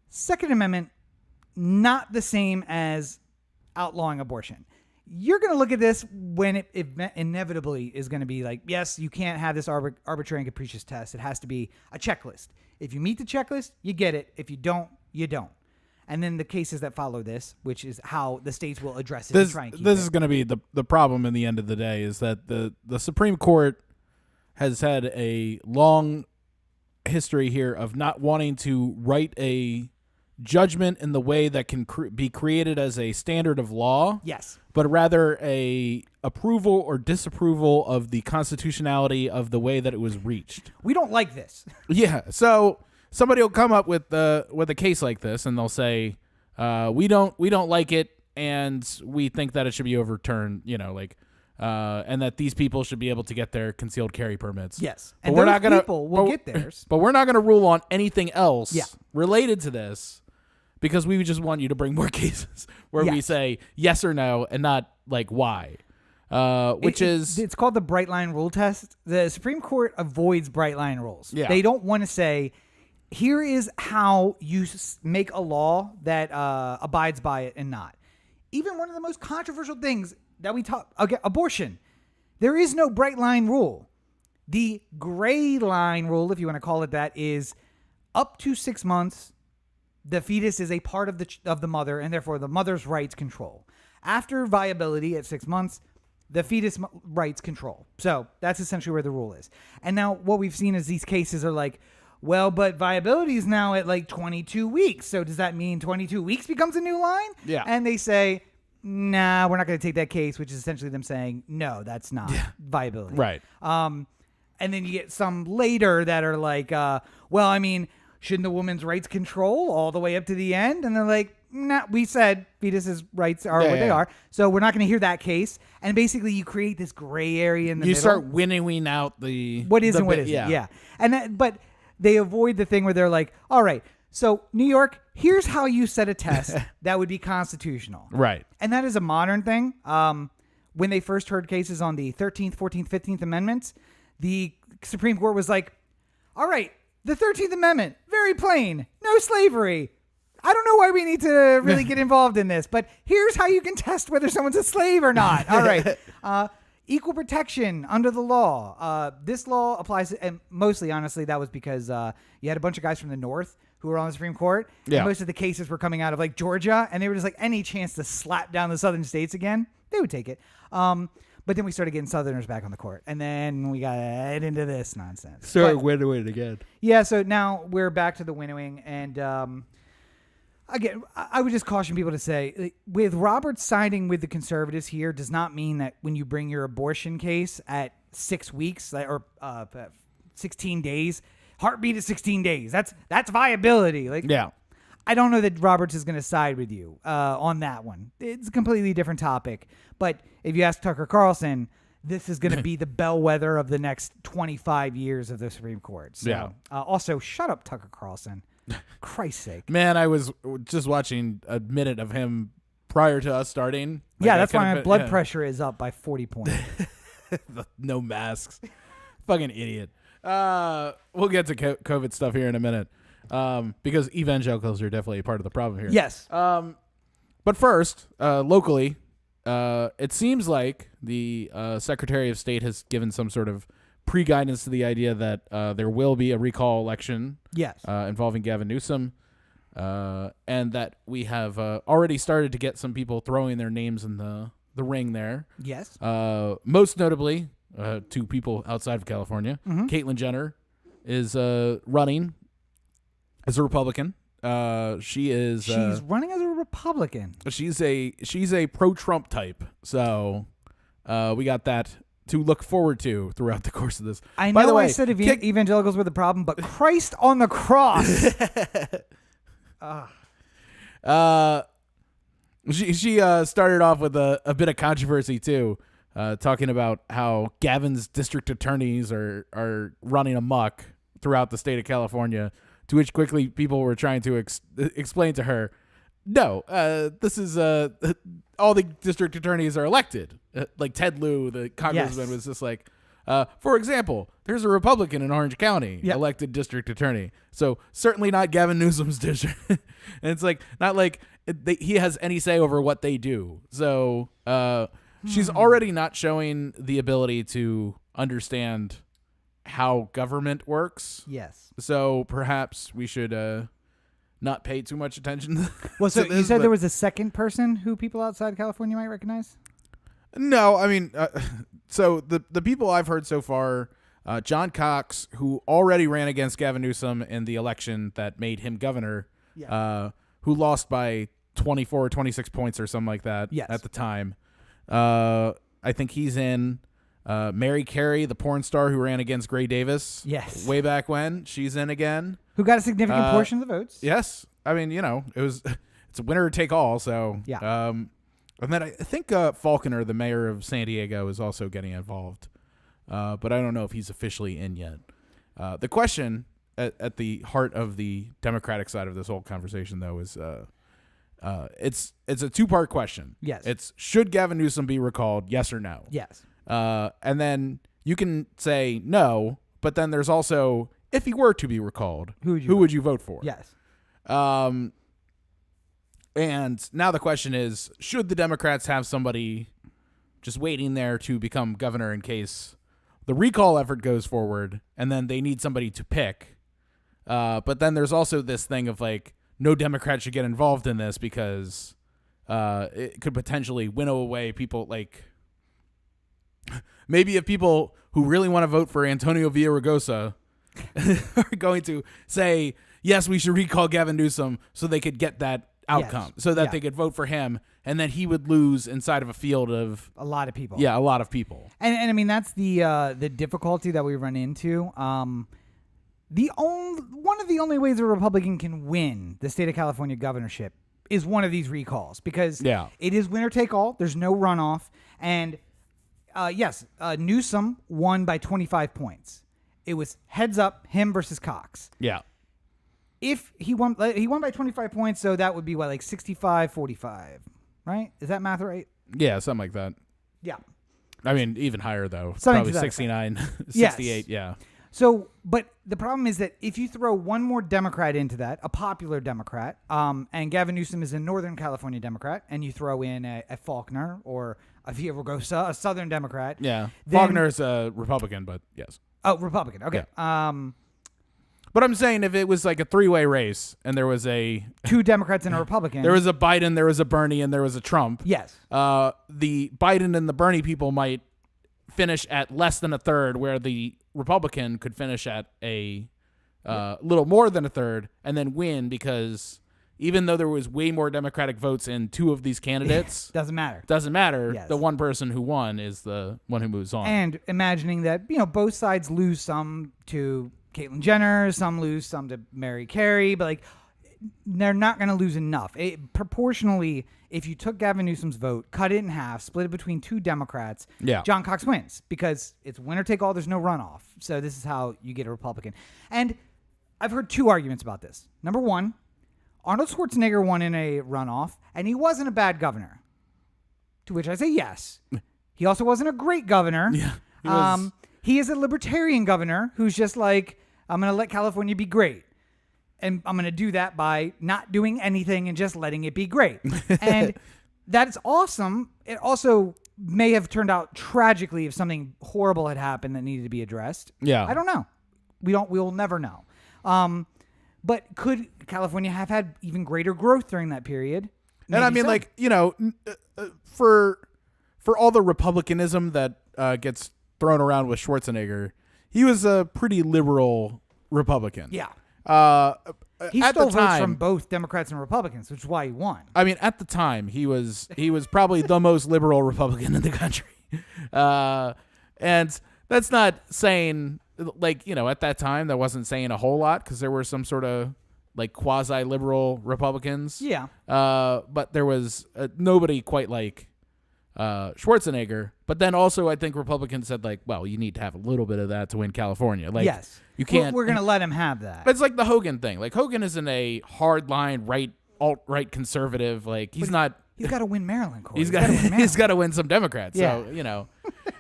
[SPEAKER 2] Second Amendment not the same as outlawing abortion. You're going to look at this when it inevitably is going to be like, yes, you can't have this arbitrary and capricious test. It has to be a checklist. If you meet the checklist, you get it. If you don't, you don't. And then the cases that follow this, which is how the states will address it and try and keep
[SPEAKER 3] this
[SPEAKER 2] it.
[SPEAKER 3] is going to be the problem in the end of the day, is that the Supreme Court has had a long history here of not wanting to write a judgment in the way that can be created as a standard of law.
[SPEAKER 2] Yes.
[SPEAKER 3] But rather a approval or disapproval of the constitutionality of the way that it was reached.
[SPEAKER 2] We don't like this.
[SPEAKER 3] Yeah. So somebody will come up with a case like this, and they'll say, we don't like it, and we think that it should be overturned. And that these people should be able to get their concealed carry permits.
[SPEAKER 2] Yes.
[SPEAKER 3] But
[SPEAKER 2] And
[SPEAKER 3] we're
[SPEAKER 2] those
[SPEAKER 3] not gonna
[SPEAKER 2] people will get theirs.
[SPEAKER 3] But we're not gonna rule on anything else
[SPEAKER 2] Yeah.
[SPEAKER 3] related to this, because we just want you to bring more cases where we
[SPEAKER 2] Yes.
[SPEAKER 3] say yes or no and not like why. It's
[SPEAKER 2] called the Brightline rule test. The Supreme Court avoids Brightline rules.
[SPEAKER 3] Yeah.
[SPEAKER 2] They don't want to say, here is how you make a law that abides by it and not. Even one of the most controversial things that we talk, abortion. There is no Brightline rule. The gray line rule, if you want to call it that, is up to 6 months. The fetus is a part of the mother, and therefore the mother's rights control. After viability at 6 months, the fetus rights control. So that's essentially where the rule is. And now what we've seen is these cases are like, well, but viability is now at like 22 weeks. So does that mean 22 weeks becomes a new line?
[SPEAKER 3] Yeah.
[SPEAKER 2] And they say, nah, we're not going to take that case, which is essentially them saying, no, that's not viability.
[SPEAKER 3] Right.
[SPEAKER 2] And then you get some later that are like, well, I mean, shouldn't the woman's rights control all the way up to the end? And they're like, nah, we said fetus's rights are what they are. So we're not going to hear that case. And basically you create this gray area in the middle.
[SPEAKER 3] You start winnowing out the
[SPEAKER 2] What is
[SPEAKER 3] the
[SPEAKER 2] and what
[SPEAKER 3] bit-
[SPEAKER 2] isn't. Yeah. And but they avoid the thing where they're like, all right, so New York, here's how you set a test that would be constitutional.
[SPEAKER 3] Right.
[SPEAKER 2] And that is a modern thing. When they first heard cases on the 13th, 14th, 15th Amendments, the Supreme Court was like, all right, the 13th Amendment, very plain, no slavery. I don't know why we need to really get involved in this, but here's how you can test whether someone's a slave or not. All right. Equal protection under the law. This law applies, and mostly, honestly, that was because you had a bunch of guys from the North who were on the Supreme Court.
[SPEAKER 3] Yeah.
[SPEAKER 2] And most of the cases were coming out of like Georgia, and they were just like, any chance to slap down the southern states again, they would take it. But then we started getting Southerners back on the court, and then we got into this nonsense.
[SPEAKER 3] Winnowing again.
[SPEAKER 2] Yeah, so now we're back to the winnowing, and again, I would just caution people to say, with Roberts siding with the conservatives here does not mean that when you bring your abortion case at 6 weeks or 16 days, heartbeat at 16 days. That's viability. Like,
[SPEAKER 3] Yeah.
[SPEAKER 2] I don't know that Roberts is going to side with you on that one. It's a completely different topic. But if you ask Tucker Carlson, this is going to be the bellwether of the next 25 years of the Supreme Court. So,
[SPEAKER 3] Yeah.
[SPEAKER 2] Also, shut up, Tucker Carlson. Christ's sake.
[SPEAKER 3] Man, I was just watching a minute of him prior to us starting.
[SPEAKER 2] Yeah, that's why my blood pressure is up by 40 points.
[SPEAKER 3] No masks. Fucking idiot. We'll get to COVID stuff here in a minute. Because evangelicals are definitely a part of the problem here.
[SPEAKER 2] Yes.
[SPEAKER 3] But first, locally, it seems like the Secretary of State has given some sort of pre-guidance to the idea that there will be a recall election
[SPEAKER 2] Yes.
[SPEAKER 3] involving Gavin Newsom, and that we have already started to get some people throwing their names in the ring there.
[SPEAKER 2] Yes.
[SPEAKER 3] Most notably, to people outside of California, Caitlyn Jenner is running as a Republican. She's
[SPEAKER 2] running as a Republican.
[SPEAKER 3] She's a pro-Trump type. So we got that to look forward to throughout the course of this.
[SPEAKER 2] I know
[SPEAKER 3] By the way,
[SPEAKER 2] I said evangelicals were the problem, but Christ on the cross.
[SPEAKER 3] She started off with a bit of controversy too, talking about how Gavin's district attorneys are running amok throughout the state of California. To which quickly people were trying to explain to her, no, this is all the district attorneys are elected. Like Ted Lieu, the congressman, was just like, For example, there's a Republican in Orange County
[SPEAKER 2] Yep.
[SPEAKER 3] elected district attorney. So certainly not Gavin Newsom's district. And it's like not like he has any say over what they do. So she's already not showing the ability to understand how government works.
[SPEAKER 2] Yes.
[SPEAKER 3] So perhaps we should not pay too much attention.
[SPEAKER 2] Well, so
[SPEAKER 3] to
[SPEAKER 2] you
[SPEAKER 3] this,
[SPEAKER 2] said
[SPEAKER 3] but-
[SPEAKER 2] there was a second person who people outside California might recognize?
[SPEAKER 3] No, I mean, so the people I've heard so far, John Cox, who already ran against Gavin Newsom in the election that made him governor, who lost by 24 or 26 points or something like that at the time. I think he's in. Mary Carey, the porn star who ran against Gray Davis way back when, she's in again.
[SPEAKER 2] Who got a significant portion of the votes.
[SPEAKER 3] Yes. I mean, it's a winner take all. So,
[SPEAKER 2] Yeah.
[SPEAKER 3] And then I think Falconer, the mayor of San Diego, is also getting involved. But I don't know if he's officially in yet. The question at the heart of the Democratic side of this whole conversation, though, is it's a two-part question.
[SPEAKER 2] Yes.
[SPEAKER 3] It's should Gavin Newsom be recalled, yes or no?
[SPEAKER 2] Yes.
[SPEAKER 3] And then you can say no, but then there's also if he were to be recalled, who would you vote for?
[SPEAKER 2] Yes.
[SPEAKER 3] And now the question is, should the Democrats have somebody just waiting there to become governor in case the recall effort goes forward and then they need somebody to pick? But then there's also this thing of like, no Democrat should get involved in this because it could potentially winnow away people like maybe if people who really want to vote for Antonio Villaraigosa are going to say, yes, we should recall Gavin Newsom so they could get that outcome so that they could vote for him and then he would lose inside of a field of
[SPEAKER 2] a lot of people.
[SPEAKER 3] Yeah, a lot of people.
[SPEAKER 2] And I mean, that's the difficulty that we run into. One of the only ways a Republican can win the state of California governorship is one of these recalls because it is winner take all. There's no runoff. And Newsom won by 25 points. It was heads up, him versus Cox.
[SPEAKER 3] Yeah.
[SPEAKER 2] If he won by 25 points, so that would be what, like 65-45, right? Is that math right?
[SPEAKER 3] Yeah, something like that.
[SPEAKER 2] Yeah.
[SPEAKER 3] I mean, even higher though.
[SPEAKER 2] Something
[SPEAKER 3] Probably
[SPEAKER 2] to that
[SPEAKER 3] 69,
[SPEAKER 2] effect.
[SPEAKER 3] 68, yeah.
[SPEAKER 2] So, but the problem is that if you throw one more Democrat into that, a popular Democrat, and Gavin Newsom is a Northern California Democrat, and you throw in a Faulkner or a Villaraigosa, a Southern Democrat.
[SPEAKER 3] Yeah.
[SPEAKER 2] Then,
[SPEAKER 3] Faulkner's a Republican, but yes.
[SPEAKER 2] Oh, Republican. Okay.
[SPEAKER 3] But I'm saying if it was like a three-way race and there was
[SPEAKER 2] two Democrats and a Republican.
[SPEAKER 3] There was a Biden, there was a Bernie, and there was a Trump.
[SPEAKER 2] Yes.
[SPEAKER 3] The Biden and the Bernie people might finish at less than a third, where the Republican could finish at a little more than a third and then win because even though there was way more Democratic votes in two of these candidates,
[SPEAKER 2] doesn't matter.
[SPEAKER 3] Yes. The one person who won is the one who moves on.
[SPEAKER 2] And imagining that, both sides lose some to Caitlyn Jenner, some lose some to Mary Carey, but like they're not going to lose enough. Proportionally, if you took Gavin Newsom's vote, cut it in half, split it between two Democrats, John Cox wins because it's winner take all. There's no runoff. So this is how you get a Republican. And I've heard two arguments about this. Number one, Arnold Schwarzenegger won in a runoff, and he wasn't a bad governor. To which I say yes. He also wasn't a great governor.
[SPEAKER 3] Yeah,
[SPEAKER 2] he is a libertarian governor who's just like, I'm going to let California be great. And I'm going to do that by not doing anything and just letting it be great. And that's awesome. It also may have turned out tragically if something horrible had happened that needed to be addressed.
[SPEAKER 3] Yeah.
[SPEAKER 2] I don't know. We'll never know. But could California have had even greater growth during that period?
[SPEAKER 3] Maybe and I mean, so. For all the republicanism that gets thrown around with Schwarzenegger, he was a pretty liberal Republican.
[SPEAKER 2] Yeah.
[SPEAKER 3] He
[SPEAKER 2] stole votes from both Democrats and Republicans, which is why he won.
[SPEAKER 3] I mean, at the time, he was probably the most liberal Republican in the country. And that's not saying, at that time, that wasn't saying a whole lot because there were some sort of quasi-liberal Republicans.
[SPEAKER 2] Yeah.
[SPEAKER 3] But there was nobody quite like Schwarzenegger. But then also I think Republicans said you need to have a little bit of that to win California.
[SPEAKER 2] Yes.
[SPEAKER 3] You can't.
[SPEAKER 2] We're going to let him have that.
[SPEAKER 3] But it's like the Hogan thing. Hogan isn't a hardline alt-right conservative. He's not.
[SPEAKER 2] He's got to win Maryland. Corey.
[SPEAKER 3] He's got to win some Democrats.
[SPEAKER 2] Yeah.
[SPEAKER 3] So,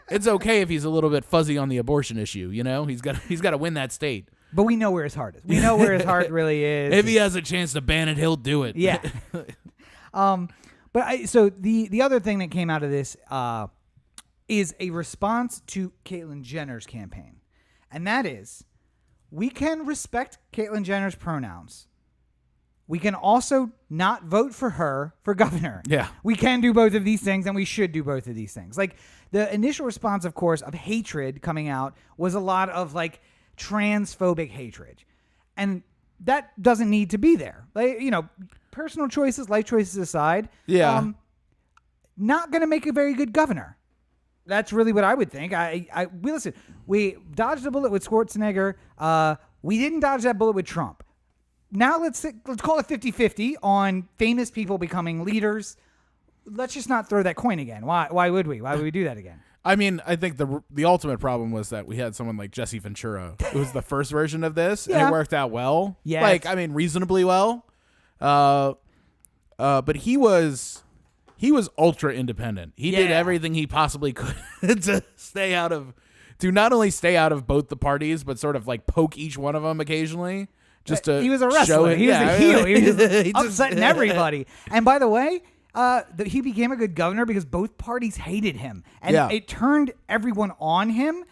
[SPEAKER 3] it's okay if he's a little bit fuzzy on the abortion issue. You know, he's got to win that state.
[SPEAKER 2] But we know where his heart is. We know where his heart really is.
[SPEAKER 3] If he has a chance to ban it, he'll do it.
[SPEAKER 2] Yeah. So the other thing that came out of this is a response to Caitlyn Jenner's campaign, and that is, we can respect Caitlyn Jenner's pronouns. We can also not vote for her for governor.
[SPEAKER 3] Yeah.
[SPEAKER 2] We can do both of these things, and we should do both of these things. Like, the initial response, of course, of hatred coming out was a lot of, like, transphobic hatred. And that doesn't need to be there. Like, you know, personal choices, life choices aside.
[SPEAKER 3] Yeah.
[SPEAKER 2] Not going to make a very good governor. That's really what I would think. Listen, we dodged a bullet with Schwarzenegger. We didn't dodge that bullet with Trump. Now let's call it 50-50 on famous people becoming leaders. Let's just not throw that coin again. Why would we? Why would we do that again?
[SPEAKER 3] I mean, I think the ultimate problem was that we had someone like Jesse Ventura, who was the first version of this, and it worked out well.
[SPEAKER 2] Yes.
[SPEAKER 3] Like, I mean, reasonably well. But he was ultra independent. He did everything he possibly could to not only stay out of both the parties, but sort of like poke each one of them occasionally. Just to
[SPEAKER 2] he was a wrestler. He was a heel. He was just upsetting everybody. And by the way, he became a good governor because both parties hated him, and it turned everyone on him.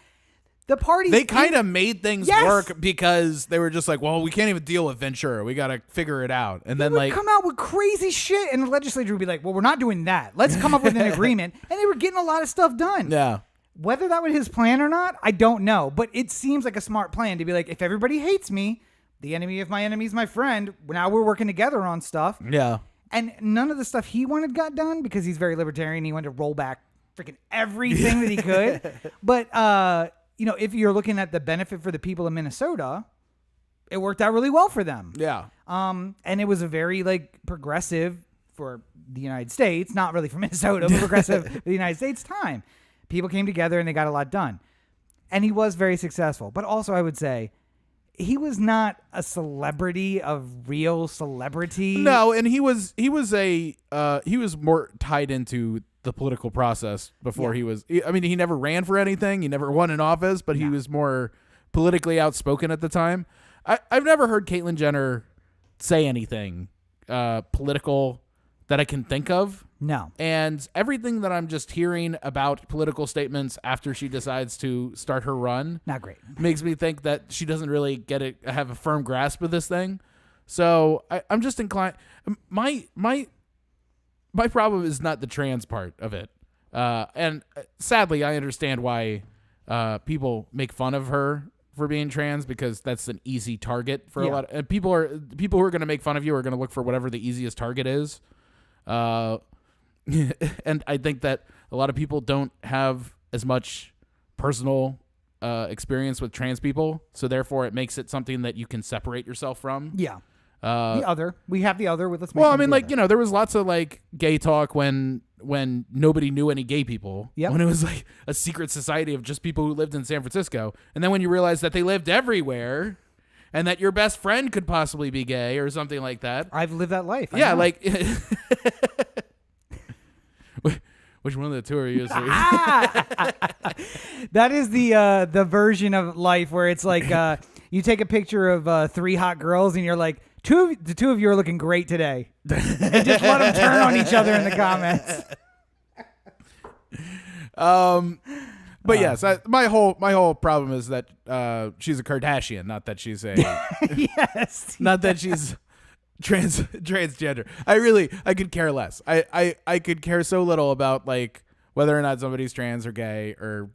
[SPEAKER 2] The parties,
[SPEAKER 3] they kind of made things work because they were just like, well, we can't even deal with Ventura. We got to figure it out. And then
[SPEAKER 2] would come out with crazy shit, and the legislature would be like, well, we're not doing that. Let's come up with an agreement. And they were getting a lot of stuff done.
[SPEAKER 3] Yeah.
[SPEAKER 2] Whether that was his plan or not, I don't know. But it seems like a smart plan to be like, if everybody hates me, the enemy of my enemy is my friend. Now we're working together on stuff.
[SPEAKER 3] Yeah.
[SPEAKER 2] And none of the stuff he wanted got done because he's very libertarian. He wanted to roll back freaking everything that he could. But, you know, if you're looking at the benefit for the people of Minnesota, it worked out really well for them.
[SPEAKER 3] Yeah.
[SPEAKER 2] And it was a very, like, progressive for the United States, not really for Minnesota, but progressive for the United States time. People came together and they got a lot done. And he was very successful. But also, I would say, he was not a celebrity of real celebrity.
[SPEAKER 3] No, and he was more tied into the political process before he was. I mean, he never ran for anything. He never won an office, but he was more politically outspoken at the time. I've never heard Caitlyn Jenner say anything political that I can think of.
[SPEAKER 2] No. And
[SPEAKER 3] everything that I'm just hearing about political statements after she decides to start her run,
[SPEAKER 2] not great,
[SPEAKER 3] makes me think that she doesn't really have a firm grasp of this thing. So I'm just inclined. My problem is not the trans part of it. And sadly, I understand why people make fun of her for being trans, because that's an easy target for a lot of people who are going to make fun of you are going to look for whatever the easiest target is. And I think that a lot of people don't have as much personal experience with trans people, so therefore it makes it something that you can separate yourself from.
[SPEAKER 2] Yeah. The other. We have the other with us.
[SPEAKER 3] Well, I mean, like, you know, there was lots of like gay talk when nobody knew any gay people.
[SPEAKER 2] Yep.
[SPEAKER 3] When it was like a secret society of just people who lived in San Francisco. And then when you realize that they lived everywhere and that your best friend could possibly be gay or something like that.
[SPEAKER 2] I've lived that life.
[SPEAKER 3] Yeah, like which one of the two are you?
[SPEAKER 2] That is the version of life where it's like you take a picture of 3 hot girls and you're like, the two of you are looking great today. And just let them turn on each other in the comments.
[SPEAKER 3] But yes, my whole problem is that she's a Kardashian, not that she's a
[SPEAKER 2] yes,
[SPEAKER 3] not that she's transgender. I could care less. I could care so little about like whether or not somebody's trans or gay or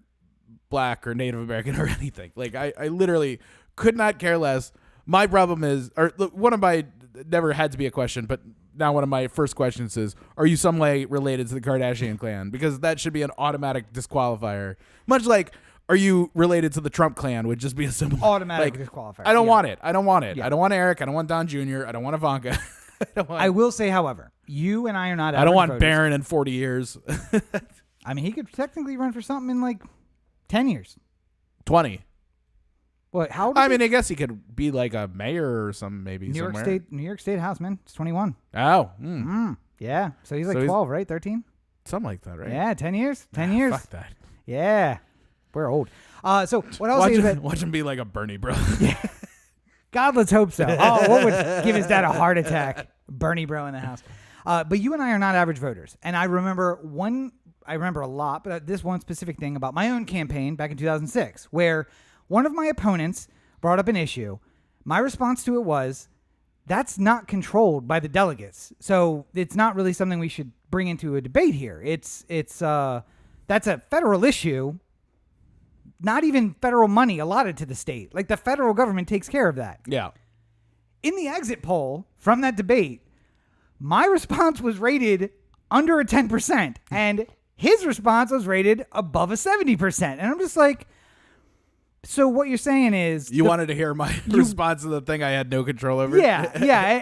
[SPEAKER 3] black or Native American or anything. Like I literally could not care less. My problem is, or one of my, never had to be a question, but now one of my first questions is, are you some way related to the Kardashian clan? Because that should be an automatic disqualifier. Much like, are you related to the Trump clan would just be a simple
[SPEAKER 2] automatic disqualifier.
[SPEAKER 3] I don't want it. I don't want it.
[SPEAKER 2] Yeah.
[SPEAKER 3] I don't want Eric. I don't want Don Jr. I don't want Ivanka.
[SPEAKER 2] I will say, however, you and I are not.
[SPEAKER 3] I don't want Barron in 40 years.
[SPEAKER 2] I mean, he could technically run for something in like 10 years.
[SPEAKER 3] 20.
[SPEAKER 2] What? How?
[SPEAKER 3] I mean, I guess he could be like a mayor or something, maybe.
[SPEAKER 2] New York State House, man. It's 21.
[SPEAKER 3] Oh.
[SPEAKER 2] Yeah. So he's like 12, right? 13?
[SPEAKER 3] Something like that, right?
[SPEAKER 2] Yeah, 10 years. 10 years.
[SPEAKER 3] Fuck that.
[SPEAKER 2] Yeah. We're old. So what I'll say is that
[SPEAKER 3] watch him be like a Bernie bro.
[SPEAKER 2] God, let's hope so. Oh, what would give his dad a heart attack? Bernie bro in the house. But you and I are not average voters. And I remember a lot, but this one specific thing about my own campaign back in 2006, where one of my opponents brought up an issue. My response to it was, that's not controlled by the delegates. So it's not really something we should bring into a debate here. That's a federal issue. Not even federal money allotted to the state. Like the federal government takes care of that.
[SPEAKER 3] Yeah.
[SPEAKER 2] In the exit poll from that debate, my response was rated under a 10%, and his response was rated above a 70%. And I'm just like, so what you're saying is
[SPEAKER 3] you wanted to hear my response to the thing I had no control over.
[SPEAKER 2] Yeah,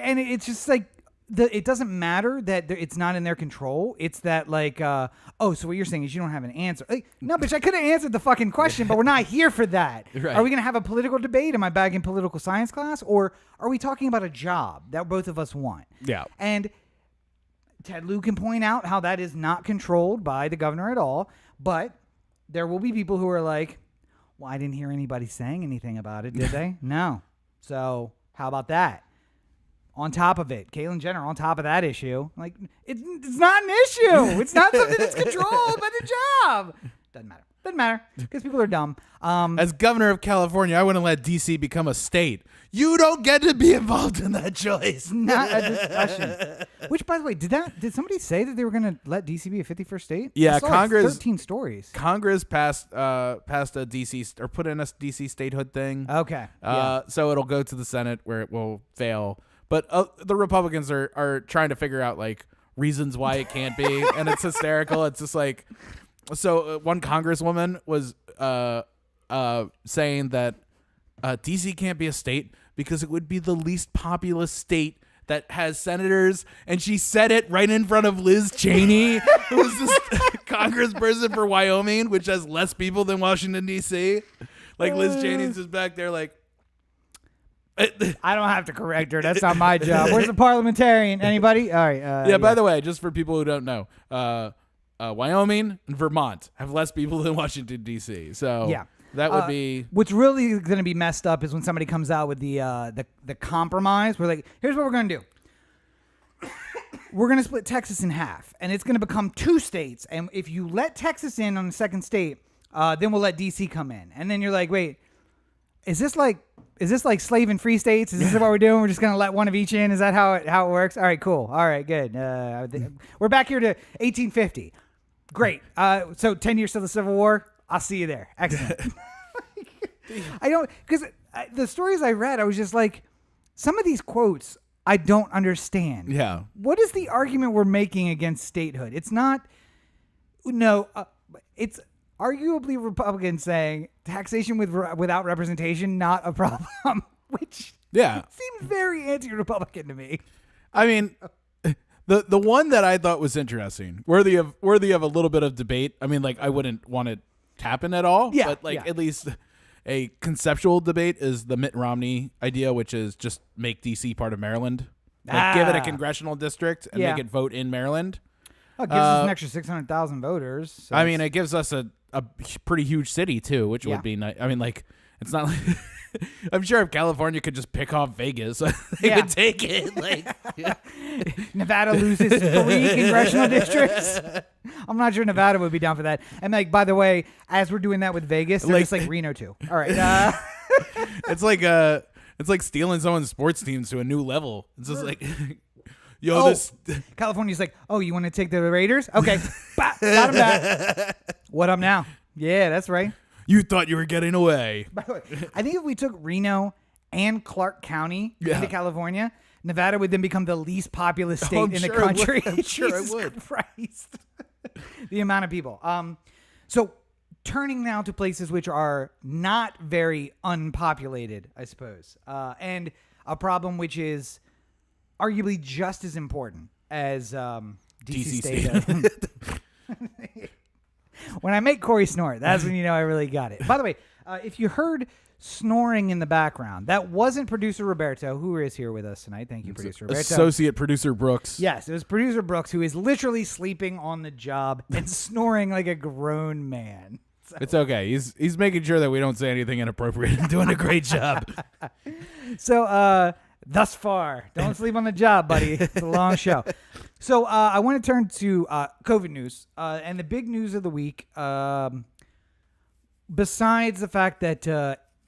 [SPEAKER 2] and it's just like it doesn't matter that it's not in their control. It's that like, so what you're saying is you don't have an answer. Like, no, bitch, I could have answered the fucking question, but we're not here for that.
[SPEAKER 3] Right.
[SPEAKER 2] Are we gonna have a political debate? Am I back in political science class, or are we talking about a job that both of us want?
[SPEAKER 3] Yeah.
[SPEAKER 2] And Ted Lieu can point out how that is not controlled by the governor at all, but there will be people who are like, well, I didn't hear anybody saying anything about it, did they? No. So how about that? On top of it, Caitlyn Jenner on top of that issue. Like, it's not an issue. It's not something that's controlled by the job. Doesn't matter because people are dumb.
[SPEAKER 3] As governor of California, I wouldn't let DC become a state. You don't get to be involved in that choice.
[SPEAKER 2] Not a discussion. Which, by the way, did somebody say that they were going to let DC be a 51st state?
[SPEAKER 3] Yeah,
[SPEAKER 2] I saw
[SPEAKER 3] Congress.
[SPEAKER 2] Like 13 stories.
[SPEAKER 3] Congress passed a DC or put in a DC statehood thing.
[SPEAKER 2] Okay.
[SPEAKER 3] So it'll go to the Senate where it will fail. But the Republicans are trying to figure out like reasons why it can't be, and it's hysterical. It's just like, so one congresswoman was saying that DC can't be a state because it would be the least populous state that has senators, and she said it right in front of Liz Cheney, who's this congressperson for Wyoming, which has less people than Washington D.C. Like Liz Cheney's just back there like,
[SPEAKER 2] I don't have to correct her. That's not my job. Where's the parliamentarian? Anybody? All right.
[SPEAKER 3] By the way, just for people who don't know, Wyoming and Vermont have less people than Washington, D.C. So
[SPEAKER 2] yeah.
[SPEAKER 3] That would be...
[SPEAKER 2] What's really going to be messed up is when somebody comes out with the compromise. We're like, here's what we're going to do. We're going to split Texas in half, and it's going to become 2 states. And if you let Texas in on the second state, then we'll let D.C. come in. And then you're like, wait, is this like slave and free states? Is this what we're doing? We're just going to let one of each in? Is that how it works? All right, cool. All right, good. We're back here to 1850. Great. So 10 years till the Civil War. I'll see you there. Excellent. I don't, because the stories I read, I was just like, some of these quotes I don't understand.
[SPEAKER 3] Yeah.
[SPEAKER 2] What is the argument we're making against statehood? It's not, it's arguably Republicans saying taxation without representation, not a problem, which seems very anti-Republican to me.
[SPEAKER 3] I mean, the one that I thought was interesting, worthy of a little bit of debate. I mean, like, I wouldn't want it to happen at all, but at least a conceptual debate is the Mitt Romney idea, which is just make DC part of Maryland. Like, give it a congressional district and make it vote in Maryland.
[SPEAKER 2] Well, it gives us an extra 600,000 voters. So
[SPEAKER 3] I mean, it gives us a pretty huge city too, which would be nice. I mean, like, it's not like I'm sure if California could just pick off Vegas, they would take it. Like,
[SPEAKER 2] Nevada loses 3 congressional districts. I'm not sure Nevada would be down for that. And like, by the way, as we're doing that with Vegas, they're just like Reno too. All right.
[SPEAKER 3] It's like stealing someone's sports teams to a new level. It's just like, this
[SPEAKER 2] California's like, oh, you want to take the Raiders? Okay, got him back. What up now? Yeah, that's right.
[SPEAKER 3] You thought you were getting away.
[SPEAKER 2] By the way, I think if we took Reno and Clark County into California, Nevada would then become the least populous state in the country.
[SPEAKER 3] I'm sure it would.
[SPEAKER 2] Christ. The amount of people. So turning now to places which are not very unpopulated, I suppose, and a problem which is arguably just as important as DC state. When I make Corey snort, that's when you know I really got it. By the way, if you heard snoring in the background, that wasn't producer Roberto, who is here with us tonight. Thank you, producer Roberto.
[SPEAKER 3] Associate producer Brooks.
[SPEAKER 2] Yes, it was producer Brooks, who is literally sleeping on the job and snoring like a grown man.
[SPEAKER 3] It's okay. He's making sure that we don't say anything inappropriate and doing a great job.
[SPEAKER 2] So, thus far, don't sleep on the job, buddy. It's a long show. So, I want to turn to COVID news. And the big news of the week, besides the fact that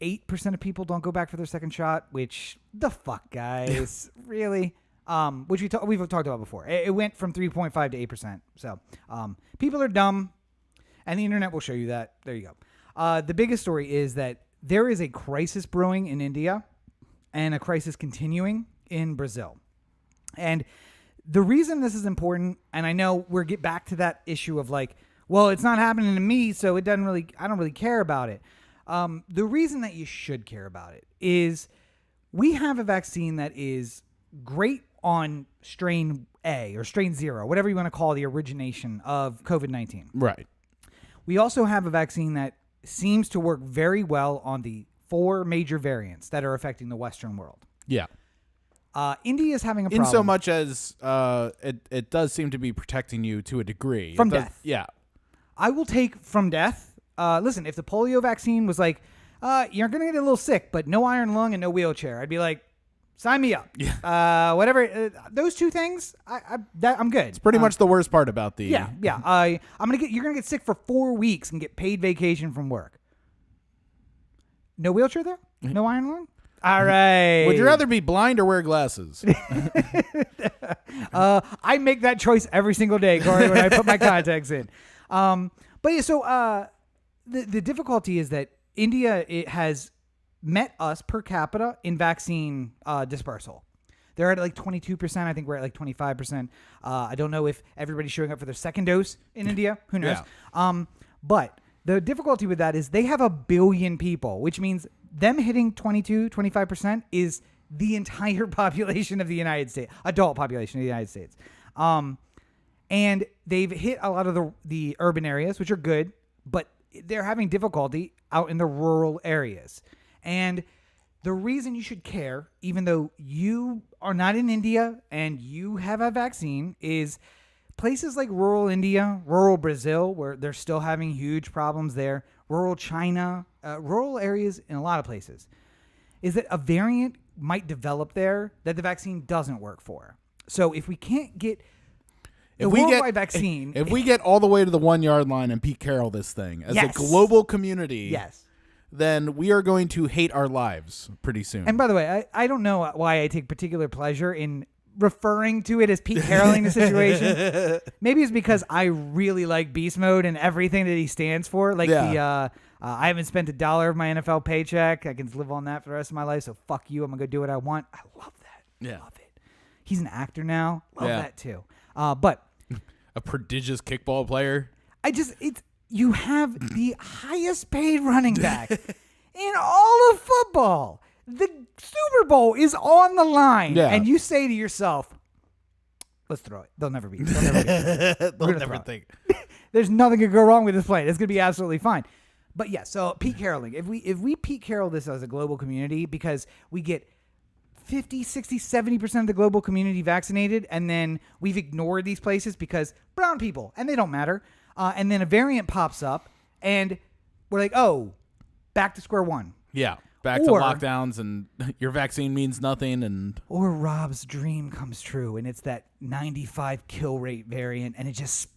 [SPEAKER 2] 8% of people don't go back for their second shot, which the fuck, guys, really? Which we've talked about before. It went from 3.5 to 8%. So people are dumb, and the internet will show you that. There you go. The biggest story is that there is a crisis brewing in India and a crisis continuing in Brazil. And the reason this is important, and I know we'll get back to that issue of like, well, it's not happening to me, so I don't really care about it. The reason that you should care about it is we have a vaccine that is great on strain A or strain 0, whatever you want to call the origination of COVID-19.
[SPEAKER 3] Right.
[SPEAKER 2] We also have a vaccine that seems to work very well on the 4 major variants that are affecting the Western world.
[SPEAKER 3] Yeah.
[SPEAKER 2] India is having a problem.
[SPEAKER 3] In so much as it does seem to be protecting you to a degree.
[SPEAKER 2] From death.
[SPEAKER 3] Yeah.
[SPEAKER 2] I will take from death. Listen, if the polio vaccine was like, you're going to get a little sick, but no iron lung and no wheelchair, I'd be like, sign me up.
[SPEAKER 3] Yeah.
[SPEAKER 2] Whatever. Those 2 things, I'm good. It's
[SPEAKER 3] pretty much the worst part about the.
[SPEAKER 2] Yeah. You're going to get sick for 4 weeks and get paid vacation from work. No wheelchair there? No iron lung? All right.
[SPEAKER 3] Would you rather be blind or wear glasses?
[SPEAKER 2] I make that choice every single day, Corey, when I put my contacts in. But yeah, so the difficulty is that India has met us per capita in vaccine dispersal. They're at like 22%. I think we're at like 25%. I don't know if everybody's showing up for their second dose in India. Who knows? Yeah. But the difficulty with that is they have 1 billion people, which means them hitting 25% is the entire population of the United States, adult population of the United States. And they've hit a lot of the urban areas, which are good, but they're having difficulty out in the rural areas. And the reason you should care, even though you are not in India and you have a vaccine, is places like rural India, rural Brazil, where they're still having huge problems there, rural China, rural areas in a lot of places, is that a variant might develop there that the vaccine doesn't work for. So if we can't get a worldwide vaccine...
[SPEAKER 3] If we get all the way to the 1 yard line and Pete Carroll this thing as a global community...
[SPEAKER 2] Yes.
[SPEAKER 3] Then we are going to hate our lives pretty soon.
[SPEAKER 2] And by the way, I don't know why I take particular pleasure in referring to it as Pete Carrolling the situation. Maybe it's because I really like Beast Mode and everything that he stands for. Like I haven't spent $1 of my NFL paycheck. I can live on that for the rest of my life. So fuck you. I'm gonna go do what I want. I love that.
[SPEAKER 3] Yeah.
[SPEAKER 2] Love it. He's an actor now. Love that too. But
[SPEAKER 3] a prodigious kickball player.
[SPEAKER 2] You have the highest paid running back in all of football. The Super Bowl is on the line. Yeah. And you say to yourself, let's throw it. They'll never beat it.
[SPEAKER 3] They'll never think.
[SPEAKER 2] There's nothing to go wrong with this play. It's going to be absolutely fine. But yeah, so Pete Carrolling. If we Pete Carroll this as a global community, because we get 50, 60, 70% of the global community vaccinated, and then we've ignored these places because brown people, and they don't matter. And then a variant pops up, and we're like, oh, back to square one.
[SPEAKER 3] Yeah, back to lockdowns, and your vaccine means nothing.
[SPEAKER 2] Or Rob's dream comes true, and it's that 95 kill rate variant, and it just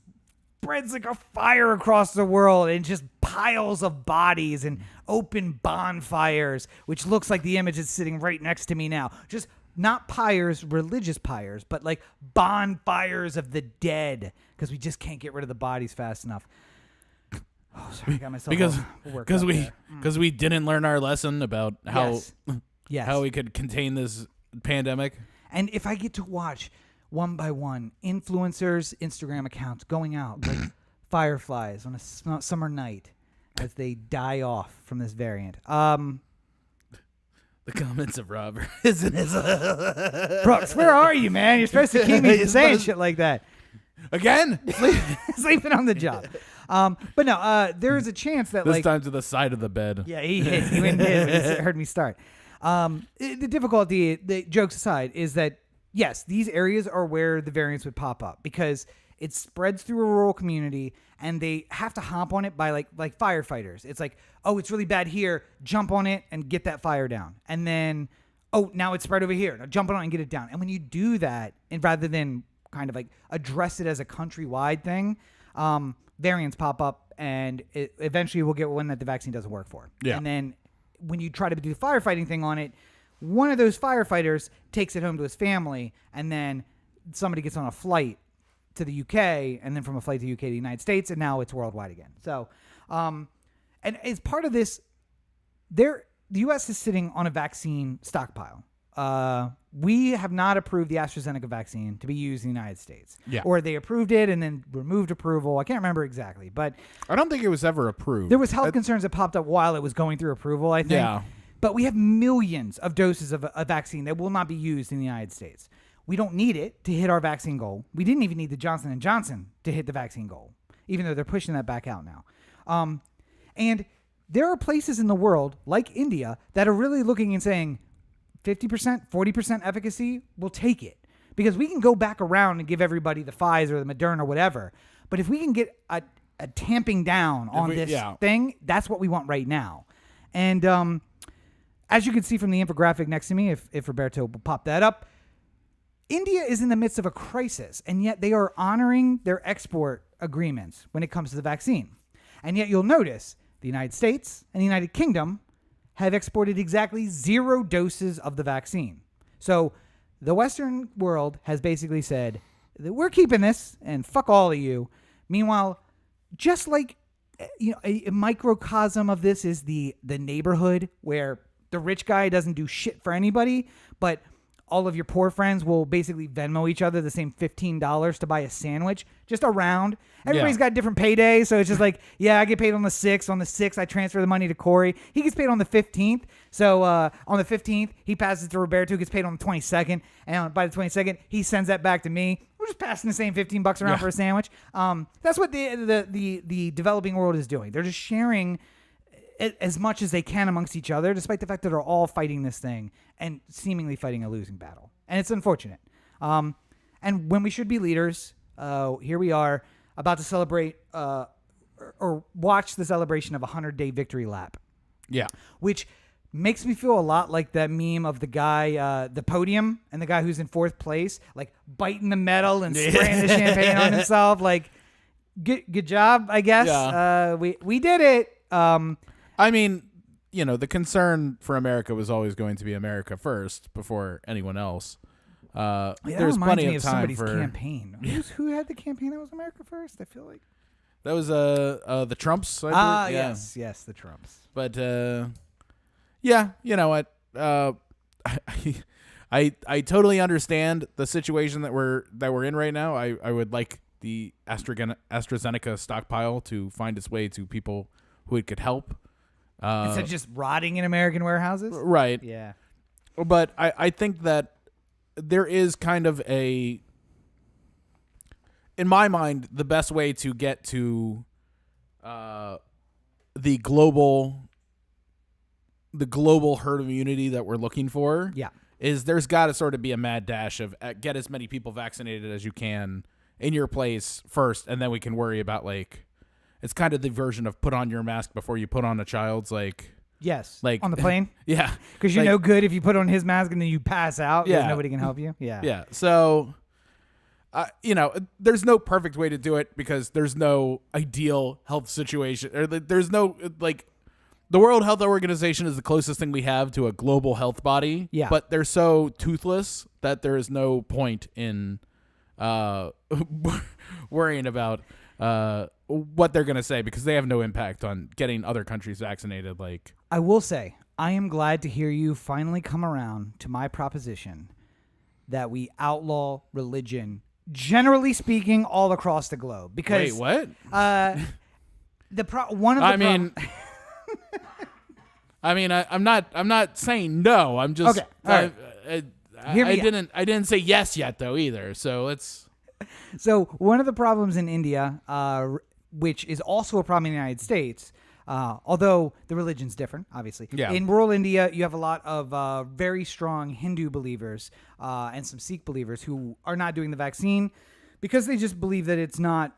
[SPEAKER 2] spreads like a fire across the world, and just piles of bodies and open bonfires, which looks like the image is sitting right next to me now. Just not pyres, religious pyres, but like bonfires of the dead, because we just can't get rid of the bodies fast enough. Oh, sorry, I got myself
[SPEAKER 3] because we didn't learn our lesson about how how we could contain this pandemic.
[SPEAKER 2] And if I get to watch one by one influencers' Instagram accounts going out like fireflies on a summer night as they die off from this variant.
[SPEAKER 3] The comments of Rob isn't his.
[SPEAKER 2] Brooks, where are you, man? You're supposed to keep me from saying shit like that.
[SPEAKER 3] Again?
[SPEAKER 2] Sleeping on the job. But no, there is a chance that
[SPEAKER 3] this time to the side of the bed.
[SPEAKER 2] Yeah, he hit. He went in when he heard me start. The difficulty, the jokes aside, is that yes, these areas are where the variants would pop up, because it spreads through a rural community, and they have to hop on it by like firefighters. It's like, oh, it's really bad here. Jump on it and get that fire down. And then, oh, now it's spread over here. Now jump on it and get it down. And when you do that, and rather than kind of like address it as a countrywide thing, variants pop up, and it eventually will get one that the vaccine doesn't work for.
[SPEAKER 3] Yeah.
[SPEAKER 2] And then when you try to do the firefighting thing on it, one of those firefighters takes it home to his family, and then somebody gets on a flight to the UK, and then from a flight to the UK to the United States, and now it's worldwide again. So, and as part of this, the U.S. is sitting on a vaccine stockpile. We have not approved the AstraZeneca vaccine to be used in the United States.
[SPEAKER 3] Yeah.
[SPEAKER 2] Or they approved it and then removed approval. I can't remember exactly, but
[SPEAKER 3] I don't think it was ever approved.
[SPEAKER 2] there was health concerns that popped up while it was going through approval, I think.
[SPEAKER 3] Yeah.
[SPEAKER 2] But we have millions of doses of a vaccine that will not be used in the United States. We don't need it to hit our vaccine goal. We didn't even need the Johnson & Johnson to hit the vaccine goal, even though they're pushing that back out now. And there are places in the world, like India, that are really looking and saying 50%, 40% efficacy, we'll take it. Because we can go back around and give everybody the Pfizer or the Moderna or whatever. But if we can get a tamping down on this thing, that's what we want right now. And as you can see from the infographic next to me, if Roberto will pop that up, India is in the midst of a crisis, and yet they are honoring their export agreements when it comes to the vaccine. And yet you'll notice the United States and the United Kingdom have exported exactly 0 doses of the vaccine. So the Western world has basically said that we're keeping this and fuck all of you. Meanwhile, just like a microcosm of this is the neighborhood where the rich guy doesn't do shit for anybody, but all of your poor friends will basically Venmo each other the same $15 to buy a sandwich just around. Everybody's got different paydays. So it's just like, yeah, I get paid on the 6th. On the 6th, I transfer the money to Corey. He gets paid on the 15th. So on the 15th, he passes it to Roberto, who gets paid on the 22nd. And by the 22nd, he sends that back to me. We're just passing the same $15 around for a sandwich. That's what the developing world is doing. They're just sharing as much as they can amongst each other, despite the fact that they're all fighting this thing and seemingly fighting a losing battle. And it's unfortunate. And when we should be leaders, here we are about to celebrate or watch the celebration of a 100-day victory lap.
[SPEAKER 3] Yeah.
[SPEAKER 2] Which makes me feel a lot like that meme of the guy, the podium, and the guy who's in 4th place, like biting the medal and spraying the champagne on himself. Like, good job, I guess.
[SPEAKER 3] Yeah.
[SPEAKER 2] We did it.
[SPEAKER 3] I mean, the concern for America was always going to be America first before anyone else. There's plenty of time
[SPEAKER 2] somebody's
[SPEAKER 3] for
[SPEAKER 2] campaign. Who had the campaign that was America first? I feel like
[SPEAKER 3] that was the Trumps. I believe.
[SPEAKER 2] Yes, the Trumps.
[SPEAKER 3] But yeah, you know what? I totally understand the situation that we're in right now. I would like the AstraZeneca stockpile to find its way to people who it could help.
[SPEAKER 2] Instead of just rotting in American warehouses?
[SPEAKER 3] Right.
[SPEAKER 2] Yeah.
[SPEAKER 3] But I think that there is kind of in my mind, the best way to get to the global herd immunity that we're looking for is there's got to sort of be a mad dash of get as many people vaccinated as you can in your place first, and then we can worry about it's kind of the version of put on your mask before you put on a child's
[SPEAKER 2] Yes.
[SPEAKER 3] Like
[SPEAKER 2] on the plane?
[SPEAKER 3] Yeah.
[SPEAKER 2] Because you're no good if you put on his mask and then you pass out.
[SPEAKER 3] Yeah.
[SPEAKER 2] Nobody can help you. Yeah.
[SPEAKER 3] Yeah. So, there's no perfect way to do it because there's no ideal health situation. Or there's no, the World Health Organization is the closest thing we have to a global health body.
[SPEAKER 2] Yeah.
[SPEAKER 3] But they're so toothless that there is no point in worrying about what they're going to say because they have no impact on getting other countries vaccinated.
[SPEAKER 2] I will say, I am glad to hear you finally come around to my proposition that we outlaw religion, generally speaking, all across the globe. Because
[SPEAKER 3] wait, what?
[SPEAKER 2] I'm
[SPEAKER 3] not saying no. I'm just
[SPEAKER 2] okay. All right.
[SPEAKER 3] I didn't say yes yet though either. So let's.
[SPEAKER 2] So one of the problems in India, which is also a problem in the United States, although the religion's different, obviously.
[SPEAKER 3] Yeah.
[SPEAKER 2] In rural India, you have a lot of very strong Hindu believers and some Sikh believers who are not doing the vaccine because they just believe that it's not.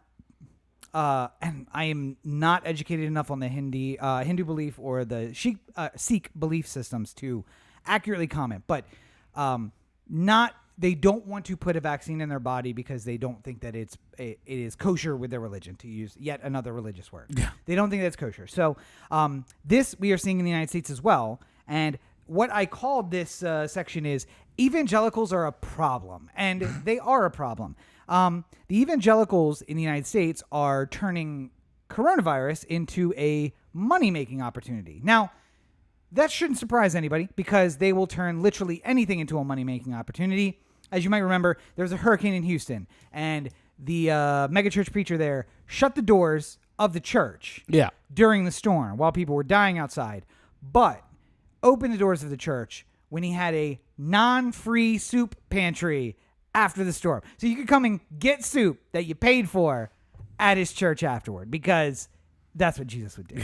[SPEAKER 2] And I am not educated enough on the Hindu belief or the Sikh belief systems to accurately comment, but they don't want to put a vaccine in their body because they don't think that it is kosher with their religion, to use yet another religious word.
[SPEAKER 3] Yeah.
[SPEAKER 2] They don't think that's kosher. So this we are seeing in the United States as well. And what I called this section is evangelicals are a problem, and they are a problem. The evangelicals in the United States are turning coronavirus into a money-making opportunity. Now, that shouldn't surprise anybody because they will turn literally anything into a money-making opportunity. As you might remember, there was a hurricane in Houston, and the megachurch preacher there shut the doors of the church during the storm while people were dying outside, but opened the doors of the church when he had a non-free soup pantry after the storm. So you could come and get soup that you paid for at his church afterward, because that's what Jesus would do.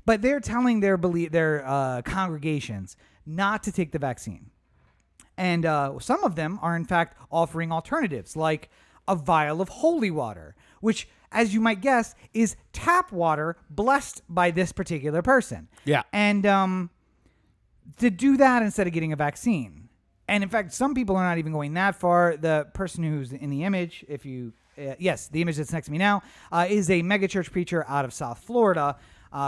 [SPEAKER 2] But they're telling their congregations not to take the vaccine. And some of them are, in fact, offering alternatives, like a vial of holy water, which, as you might guess, is tap water blessed by this particular person.
[SPEAKER 3] Yeah.
[SPEAKER 2] And to do that instead of getting a vaccine. And, in fact, some people are not even going that far. The person who's in the image, the image that's next to me now, is a megachurch preacher out of South Florida,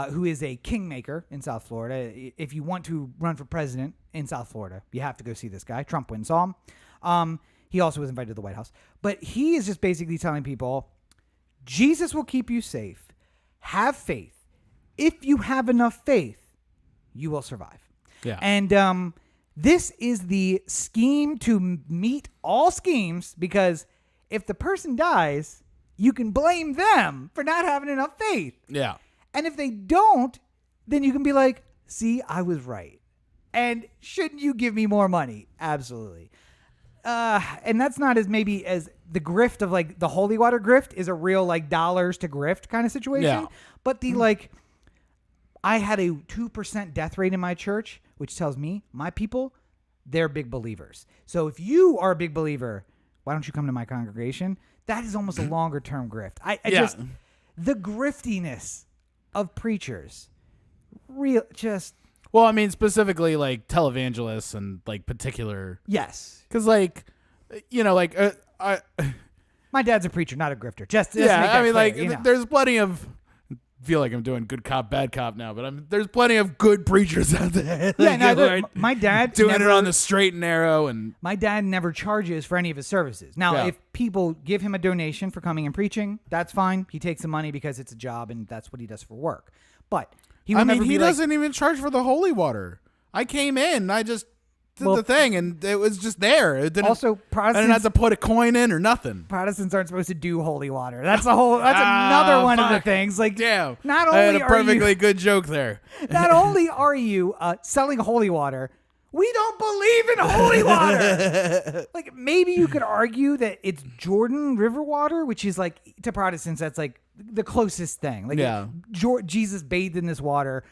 [SPEAKER 2] who is a kingmaker in South Florida. If you want to run for president in South Florida, you have to go see this guy. Trump went and saw him. He also was invited to the White House. But he is just basically telling people, Jesus will keep you safe. Have faith. If you have enough faith, you will survive.
[SPEAKER 3] Yeah.
[SPEAKER 2] And this is the scheme to meet all schemes, because if the person dies, you can blame them for not having enough faith.
[SPEAKER 3] Yeah.
[SPEAKER 2] And if they don't, then you can be like, see, I was right. And shouldn't you give me more money? Absolutely. And that's not as maybe as the grift of like the holy water grift is a real like dollars to grift kind of situation.
[SPEAKER 3] Yeah.
[SPEAKER 2] But the like, I had a 2% death rate in my church, which tells me my people, they're big believers. So if you are a big believer, why don't you come to my congregation? That is almost a longer term grift. Just the griftiness of preachers,
[SPEAKER 3] Well, I mean, specifically like televangelists and like particular.
[SPEAKER 2] Yes.
[SPEAKER 3] Because like,
[SPEAKER 2] my dad's a preacher, not a grifter. Just
[SPEAKER 3] yeah,
[SPEAKER 2] make that
[SPEAKER 3] I mean,
[SPEAKER 2] clear,
[SPEAKER 3] like, there's plenty of. I feel like I'm doing good cop, bad cop now, but there's plenty of good preachers out there.
[SPEAKER 2] My dad
[SPEAKER 3] doing it on the straight and narrow, and
[SPEAKER 2] my dad never charges for any of his services. Now, if people give him a donation for coming and preaching, that's fine. He takes the money because it's a job and that's what he does for work. But he
[SPEAKER 3] doesn't even charge for the holy water. I came in, I just did the thing, and it was just there. It didn't.
[SPEAKER 2] Also, Protestants,
[SPEAKER 3] I didn't have to put a coin in or nothing.
[SPEAKER 2] Protestants aren't supposed to do holy water. That's another one of the things. Like,
[SPEAKER 3] damn,
[SPEAKER 2] not only
[SPEAKER 3] I had a perfectly good joke there.
[SPEAKER 2] Not only are you selling holy water, we don't believe in holy water. Like, maybe you could argue that it's Jordan River water, which is like, to Protestants, that's like the closest thing. Like, Jesus bathed in this water.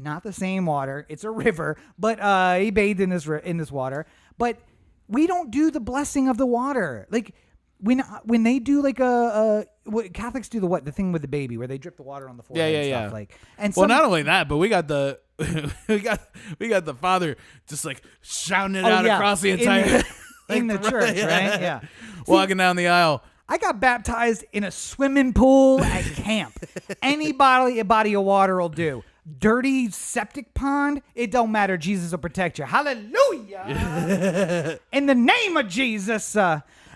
[SPEAKER 2] Not the same water. It's a river, but he bathed in this water. But we don't do the blessing of the water. Like when they do like what Catholics do the thing with the baby where they drip the water on the forehead and stuff. Like, and
[SPEAKER 3] not only that, but we got the we got the father just like shouting it out across the entire
[SPEAKER 2] in the church, right? Yeah,
[SPEAKER 3] walking down the aisle.
[SPEAKER 2] I got baptized in a swimming pool at camp. Any body of water will do. Dirty septic pond, it don't matter. Jesus will protect you. Hallelujah. In the name of Jesus.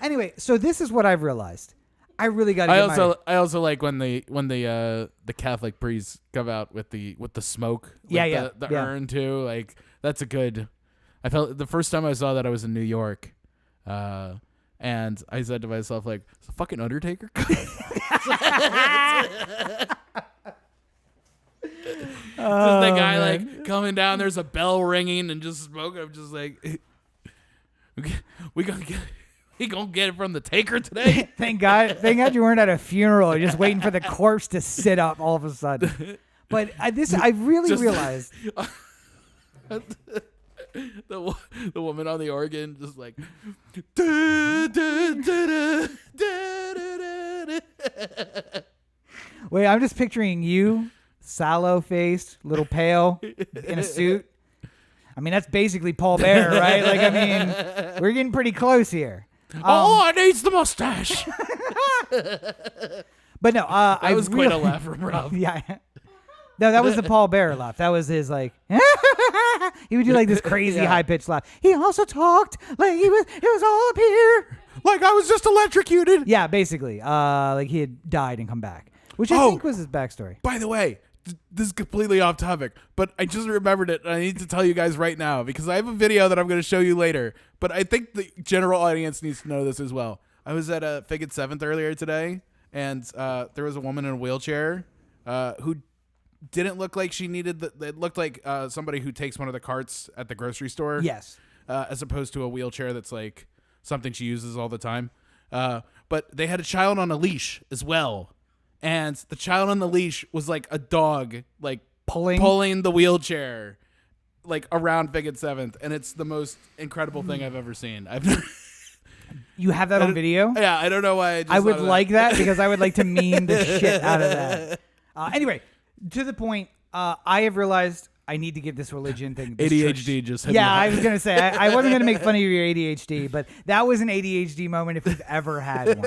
[SPEAKER 2] Anyway, so this is what I've realized. I really got to
[SPEAKER 3] I also like when the Catholic priests come out with the smoke. The urn too. Like, that's a good. I felt the first time I saw that I was in New York. And I said to myself, like, is the fucking Undertaker? Just the guy like coming down, there's a bell ringing and just smoking. I'm just like, we gonna get it from the taker today.
[SPEAKER 2] Thank God you weren't at a funeral. You're just waiting for the corpse to sit up all of a sudden. But I really realized.
[SPEAKER 3] the woman on the organ just like.
[SPEAKER 2] Wait, I'm just picturing you, sallow-faced, little pale, in a suit. I mean, that's basically Paul Bear, right? Like, I mean, we're getting pretty close here.
[SPEAKER 3] All I need's the mustache.
[SPEAKER 2] But no,
[SPEAKER 3] That was quite a laugh from Rob.
[SPEAKER 2] Yeah. No, that was the Paul Bear laugh. That was his like. He would do like this crazy high pitched laugh. He also talked like it was all up here,
[SPEAKER 3] like I was just electrocuted.
[SPEAKER 2] Yeah, basically, like he had died and come back, which I think was his backstory.
[SPEAKER 3] By the way, this is completely off topic, but I just remembered it, and I need to tell you guys right now because I have a video that I'm going to show you later. But I think the general audience needs to know this as well. I was at a Fig at 7th earlier today, and there was a woman in a wheelchair who didn't look like she needed it looked like somebody who takes one of the carts at the grocery store.
[SPEAKER 2] Yes.
[SPEAKER 3] As opposed to a wheelchair that's like something she uses all the time. But they had a child on a leash as well. And the child on the leash was like a dog, like pulling the wheelchair like around Fig at 7th. And it's the most incredible thing I've ever seen.
[SPEAKER 2] You have that on video?
[SPEAKER 3] Yeah, I don't know why.
[SPEAKER 2] I would like that because I would like to meme the shit out of that. Anyway, to the point, I have realized I need to get this religion thing. This
[SPEAKER 3] ADHD
[SPEAKER 2] church.
[SPEAKER 3] just hit
[SPEAKER 2] Yeah,
[SPEAKER 3] me.
[SPEAKER 2] I was going to say, I wasn't going to make fun of your ADHD, but that was an ADHD moment if we've ever had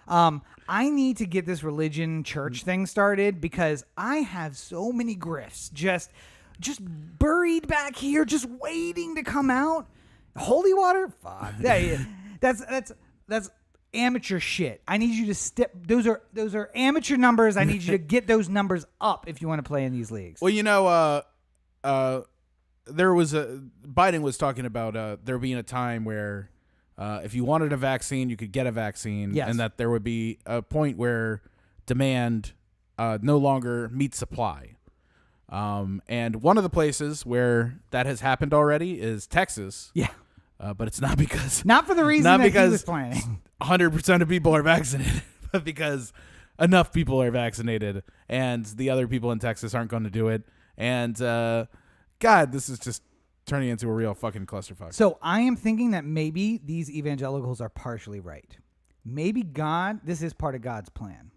[SPEAKER 2] one. I need to get this religion church thing started because I have so many grifts just buried back here, just waiting to come out. Holy water? Fuck. That's amateur shit. I need you to step. Those are amateur numbers. I need you to get those numbers up if you want to play in these leagues.
[SPEAKER 3] Well, you know, there was Biden was talking about there being a time where if you wanted a vaccine, you could get a vaccine,
[SPEAKER 2] yes.
[SPEAKER 3] and that there would be a point where demand no longer meets supply. And one of the places where that has happened already is Texas.
[SPEAKER 2] Yeah.
[SPEAKER 3] But it's not because
[SPEAKER 2] not for the reason that he was planning.
[SPEAKER 3] 100% of people are vaccinated, but because enough people are vaccinated, and the other people in Texas aren't going to do it. And God, this is just turning into a real fucking clusterfuck.
[SPEAKER 2] So I am thinking that maybe these evangelicals are partially right. Maybe this is part of God's plan.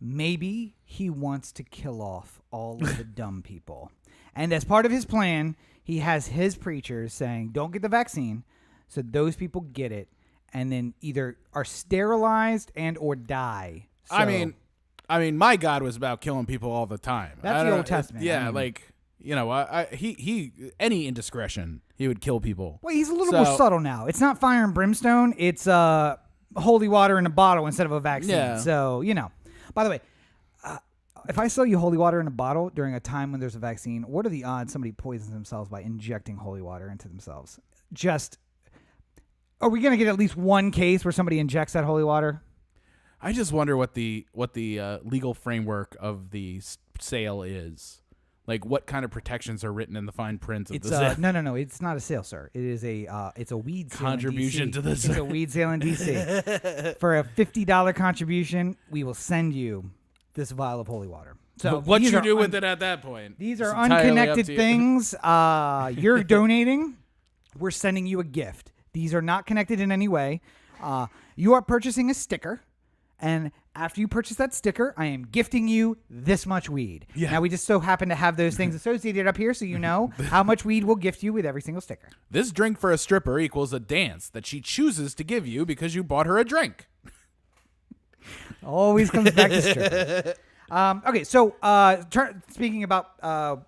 [SPEAKER 2] Maybe he wants to kill off all of the dumb people. And as part of his plan, he has his preachers saying, don't get the vaccine, so those people get it, and then either are sterilized and or die. So,
[SPEAKER 3] I mean, my God was about killing people all the time.
[SPEAKER 2] That's the Old Testament.
[SPEAKER 3] Yeah, like, you know, he any indiscretion, he would kill people.
[SPEAKER 2] Well, he's a little more subtle now. It's not fire and brimstone. It's holy water in a bottle instead of a vaccine.
[SPEAKER 3] Yeah.
[SPEAKER 2] So, you know. By the way, if I sell you holy water in a bottle during a time when there's a vaccine, what are the odds somebody poisons themselves by injecting holy water into themselves? Are we going to get at least one case where somebody injects that holy water?
[SPEAKER 3] I just wonder what the legal framework of the sale is. Like, what kind of protections are written in the fine print of the sale?
[SPEAKER 2] No. It's not a sale, sir. It is it's a weed sale
[SPEAKER 3] contribution
[SPEAKER 2] in DC.
[SPEAKER 3] to the
[SPEAKER 2] It's a weed sale in DC. For a $50 contribution, we will send you this vial of holy water. So
[SPEAKER 3] what you do with it at that point?
[SPEAKER 2] These are unconnected things. You're donating. We're sending you a gift. These are not connected in any way. You are purchasing a sticker. And after you purchase that sticker, I am gifting you this much weed. Yeah. Now, we just so happen to have those things associated up here so you know how much weed we'll gift you with every single sticker.
[SPEAKER 3] This drink for a stripper equals a dance that she chooses to give you because you bought her a drink.
[SPEAKER 2] Always comes back to stripper. Okay, so speaking about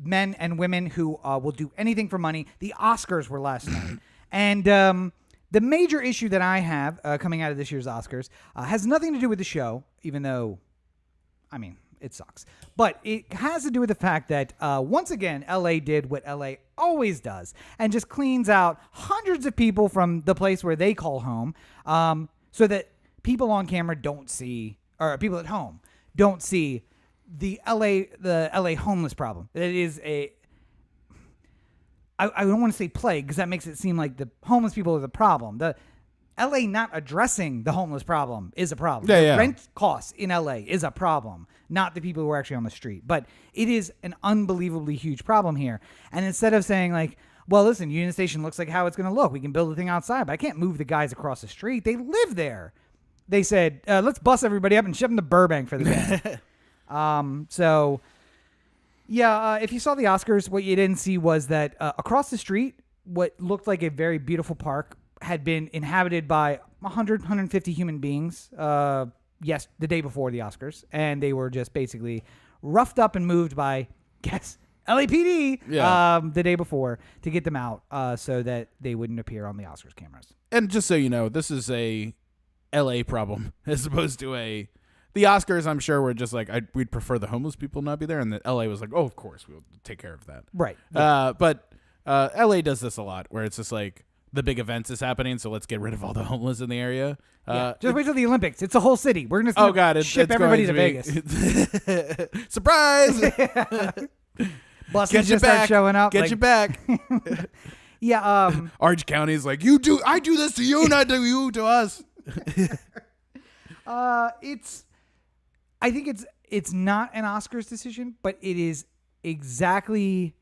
[SPEAKER 2] men and women who will do anything for money, the Oscars were last night. And the major issue that I have coming out of this year's Oscars has nothing to do with the show, even though, I mean, it sucks. But it has to do with the fact that, once again, LA did what LA always does and just cleans out hundreds of people from the place where they call home so that people on camera don't see, or people at home don't see the LA homeless problem. It is I don't want to say plague because that makes it seem like the homeless people are the problem. The LA not addressing the homeless problem is a problem.
[SPEAKER 3] Yeah.
[SPEAKER 2] Rent costs in LA is a problem, not the people who are actually on the street. But it is an unbelievably huge problem here. And instead of saying like, well, listen, Union Station looks like how it's going to look. We can build the thing outside, but I can't move the guys across the street. They live there. They said, let's bus everybody up and ship them to Burbank for the day. So, yeah, if you saw the Oscars, what you didn't see was that across the street, what looked like a very beautiful park had been inhabited by 100, 150 human beings, yes, the day before the Oscars. And they were just basically roughed up and moved by, guess, LAPD the day before to get them out so that they wouldn't appear on the Oscars cameras.
[SPEAKER 3] And just so you know, this is a LA problem as opposed to the Oscars. I'm sure were just like, we'd prefer the homeless people not be there. And the LA was like, oh, of course, we'll take care of that.
[SPEAKER 2] Right. Yeah.
[SPEAKER 3] But LA does this a lot where it's just like the big events is happening. So let's get rid of all the homeless in the area.
[SPEAKER 2] Just wait till the Olympics. It's a whole city. We're going to ship everybody to Vegas.
[SPEAKER 3] Surprise.
[SPEAKER 2] Buses just start showing up.
[SPEAKER 3] Get you back.
[SPEAKER 2] Yeah.
[SPEAKER 3] Orange County is like, I do this to you, not to you, to us.
[SPEAKER 2] I think it's not an Oscars decision, but it is exactly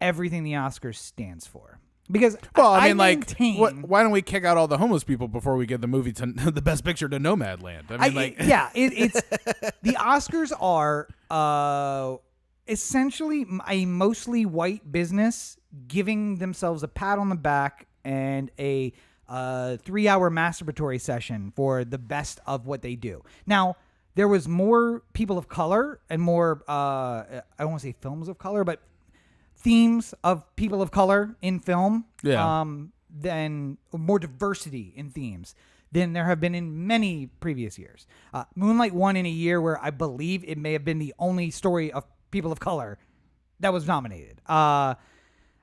[SPEAKER 2] everything the Oscars stands for. Because
[SPEAKER 3] why don't we kick out all the homeless people before we give the movie to the Best Picture to Nomadland?
[SPEAKER 2] It's the Oscars are essentially a mostly white business giving themselves a pat on the back and a 3-hour masturbatory session for the best of what they do. Now, there was more people of color and more, I don't want to say films of color, but themes of people of color in film.
[SPEAKER 3] Yeah.
[SPEAKER 2] Than more diversity in themes than there have been in many previous years. Moonlight won in a year where I believe it may have been the only story of people of color that was nominated.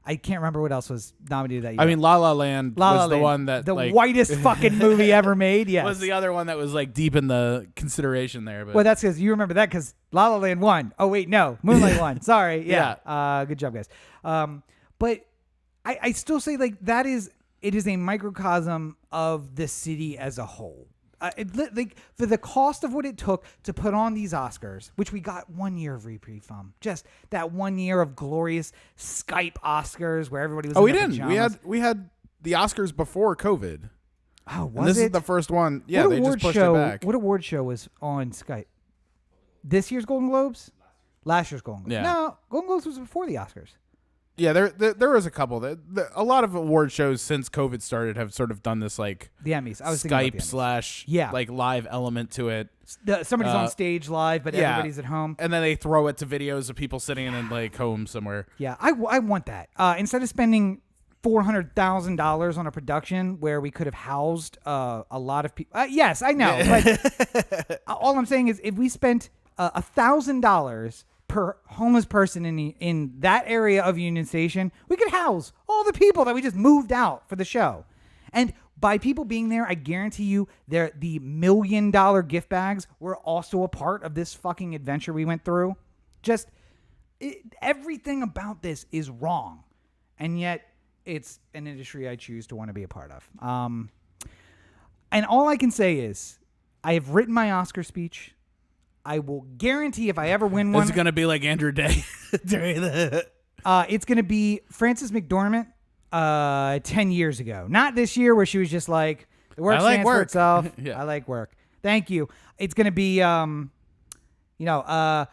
[SPEAKER 2] I can't remember what else was nominated that year.
[SPEAKER 3] I mean, La La Land was the one that...
[SPEAKER 2] The whitest fucking movie ever made, yes.
[SPEAKER 3] Was the other one that was like deep in the consideration there. But.
[SPEAKER 2] Well, that's because you remember that because La La Land won. Oh, wait, no. Moonlight won. Sorry. Yeah. Good job, guys. But I still say like it is a microcosm of the city as a whole. Like for the cost of what it took to put on these Oscars, which we got 1 year of reprieve from, just that 1 year of glorious Skype Oscars where everybody was.
[SPEAKER 3] Oh, we didn't. Pajamas. We had the Oscars before COVID.
[SPEAKER 2] Oh, was
[SPEAKER 3] and this
[SPEAKER 2] it?
[SPEAKER 3] is the first one. Yeah, they just pushed it back.
[SPEAKER 2] What award show was on Skype? This year's Golden Globes? Last year's Golden Globes.
[SPEAKER 3] Yeah.
[SPEAKER 2] No, Golden Globes was before the Oscars.
[SPEAKER 3] Yeah, there was a couple. A lot of award shows since COVID started have sort of done this like
[SPEAKER 2] the Emmys. I was
[SPEAKER 3] Skype / like live element to it.
[SPEAKER 2] Somebody's on stage live, but everybody's at home,
[SPEAKER 3] and then they throw it to videos of people sitting in like home somewhere.
[SPEAKER 2] Yeah, I want that instead of spending $400,000 on a production where we could have housed a lot of people. Yes, I know, but all I'm saying is if we spent $1,000 per homeless person in that area of Union Station, we could house all the people that we just moved out for the show. And by people being there, I guarantee you the $1 million gift bags were also a part of this fucking adventure we went through. Just everything about this is wrong. And yet it's an industry I choose to want to be a part of. And all I can say is I have written my Oscar speech. I will guarantee if I ever win one...
[SPEAKER 3] Is it going to be like Andrew Day during the...
[SPEAKER 2] It's going to be Frances McDormand 10 years ago. Not this year where she was just like, the work stands for itself.
[SPEAKER 3] Yeah.
[SPEAKER 2] I like work. Thank you. It's going to be, I'm a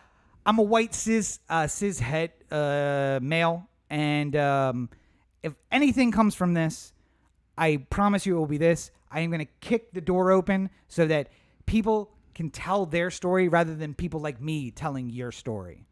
[SPEAKER 2] white cis het male. And if anything comes from this, I promise you it will be this. I am going to kick the door open so that people can tell their story rather than people like me telling your story.